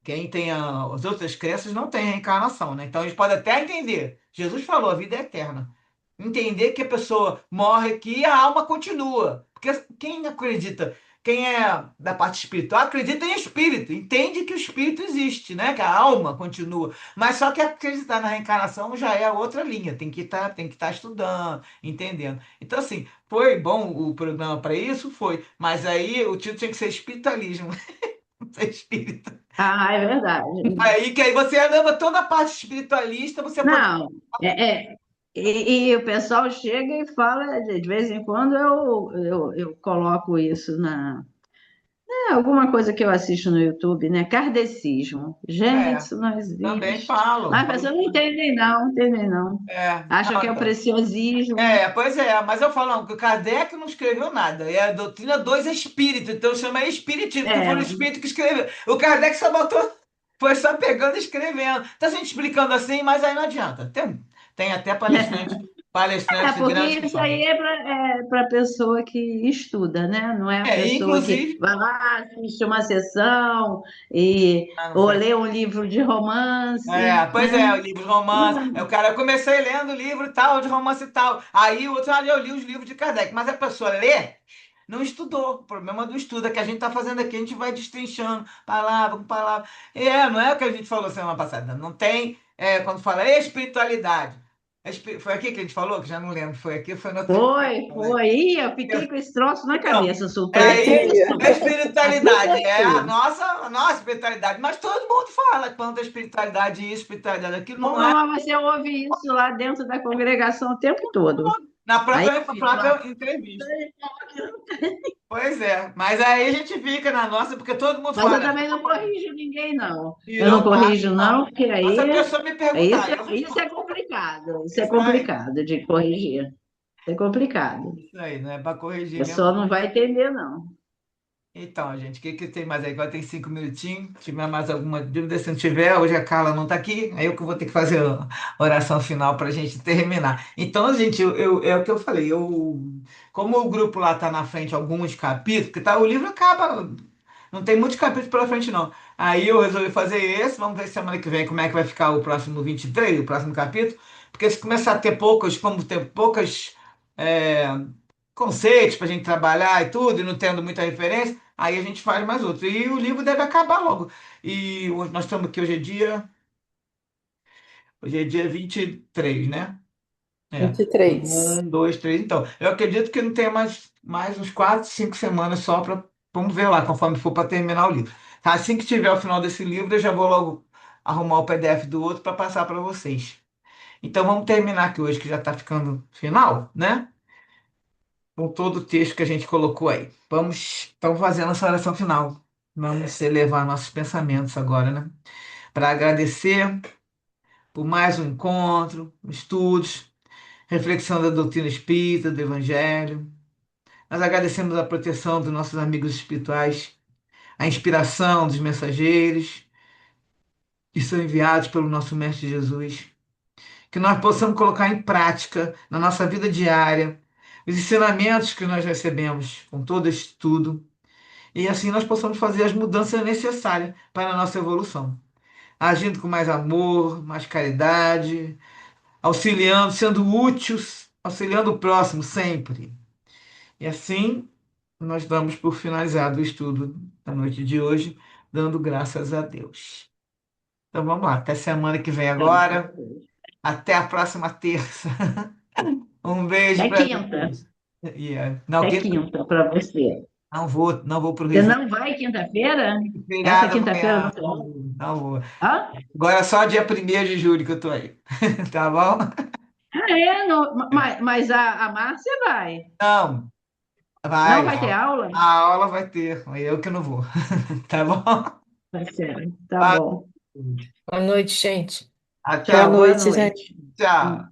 quem tem as outras crenças não tem reencarnação, né? Então eles podem até entender. Jesus falou, a vida é eterna. Entender que a pessoa morre aqui e a alma continua. Porque quem acredita, quem é da parte espiritual, acredita em espírito, entende que o espírito existe, né? Que a alma continua. Mas só que acreditar na reencarnação já é outra linha, tem que estar estudando, entendendo. Então, assim, foi bom o programa para isso? Foi. Mas aí o título tinha que ser espiritualismo, não ser espírita. ah, é verdade. Aí que aí você leva toda a parte espiritualista, você pode. Não, e o pessoal chega e fala, de vez em quando eu coloco isso alguma coisa que eu assisto no YouTube, né? Kardecismo. Gente, É, isso não também existe. falo. Mas as pessoas não entendem, não, entendem, não. Acham Não, que é o então. preciosismo. Pois é, mas eu falo, não, que o Kardec não escreveu nada. É a doutrina dos espíritos, então chama espiritismo, porque foi o É, espírito que escreveu. O Kardec só botou, foi só pegando e escrevendo. Tá gente explicando assim, mas aí não adianta. Tem até palestrante porque grande que isso fala. aí é para pessoa que estuda, né? Não é a pessoa que Inclusive. vai lá, assiste uma sessão Não ou foi. lê um livro de romance, Pois né? é, o livro de romance. O cara, eu comecei lendo livro tal, de romance e tal. Aí o outro, eu li os livros de Kardec. Mas a pessoa lê, não estudou. O problema do estudo é que a gente está fazendo aqui, a gente vai destrinchando palavra com palavra. Não é o que a gente falou semana passada. Não tem, quando fala espiritualidade. Foi aqui que a gente falou, que já não lembro. Foi aqui, foi no outro dia, né? Foi. Ih, eu fiquei com esse troço na Então, cabeça, Sul. Presta aí Sim. a atenção. espiritualidade Aplica é tudo. a nossa espiritualidade, mas todo mundo fala quanto a espiritualidade isso, espiritualidade aquilo, Bom, não é mas você ouve isso lá dentro da congregação o tempo todo. na Aí própria, eu na fico lá. própria entrevista. Pois é, mas aí a gente fica na nossa, porque todo mundo Mas eu fala, também não corrijo ninguém, não. e Eu não eu faço, corrijo, não, não. porque Só se a aí, pessoa me aí perguntar, isso, eu isso é respondo. complicado. Isso é Isso aí, complicado de corrigir. Isso é complicado. isso aí, não é para A corrigir mesmo. pessoa não vai entender, não. Então, gente, o que que tem mais aí? Agora tem 5 minutinhos. Se tiver mais alguma dúvida, se não tiver, hoje a Carla não está aqui, aí eu que vou ter que fazer a oração final para a gente terminar. Então, gente, é o que eu falei. Como o grupo lá está na frente, alguns capítulos, que tá, o livro acaba, não tem muitos capítulos pela frente, não. Aí eu resolvi fazer esse. Vamos ver semana que vem como é que vai ficar o próximo 23, o próximo capítulo. Porque se começar a ter poucos, como ter poucas. é, conceitos para a gente trabalhar e tudo, e não tendo muita referência, aí a gente faz mais outro. E o livro deve acabar logo. E nós estamos aqui, hoje é dia 23, né? É. 23. 1, 2, 3. Então, eu acredito que não tenha mais uns 4, 5 semanas só para. Vamos ver lá, conforme for para terminar o livro. Tá? Assim que tiver o final desse livro, eu já vou logo arrumar o PDF do outro para passar para vocês. Então, vamos terminar aqui hoje, que já está ficando final, né? Com todo o texto que a gente colocou aí. Vamos então fazer a nossa oração final. Vamos elevar nossos pensamentos agora, né? Para agradecer por mais um encontro, estudos, reflexão da doutrina espírita, do Evangelho. Nós agradecemos a proteção dos nossos amigos espirituais, a inspiração dos mensageiros que são enviados pelo nosso Mestre Jesus. Que nós possamos colocar em prática na nossa vida diária os ensinamentos que nós recebemos com todo esse estudo. E assim nós possamos fazer as mudanças necessárias para a nossa evolução, agindo com mais amor, mais caridade, auxiliando, sendo úteis, auxiliando o próximo sempre. E assim nós damos por finalizado o estudo da noite de hoje, dando graças a Deus. Então vamos lá, até semana que vem Graças a agora. Deus. Até a próxima terça. Um beijo Até para quinta. vocês. Não, Até quinta para você. não vou para o Você Rio. não vai quinta-feira? Essa Feriado quinta-feira amanhã. você Não vai? vou, não vou. Hã? Agora é só dia 1º de julho que eu tô aí. Tá bom? Ah, é? Não, mas a Márcia vai. Não, Não vai. vai ter aula? A aula vai ter, eu que não vou. Tá bom? Vai ser. Tá Valeu. bom. Boa noite, gente. Até Boa Tchau, a boa noite, próxima. gente. noite. Tchau.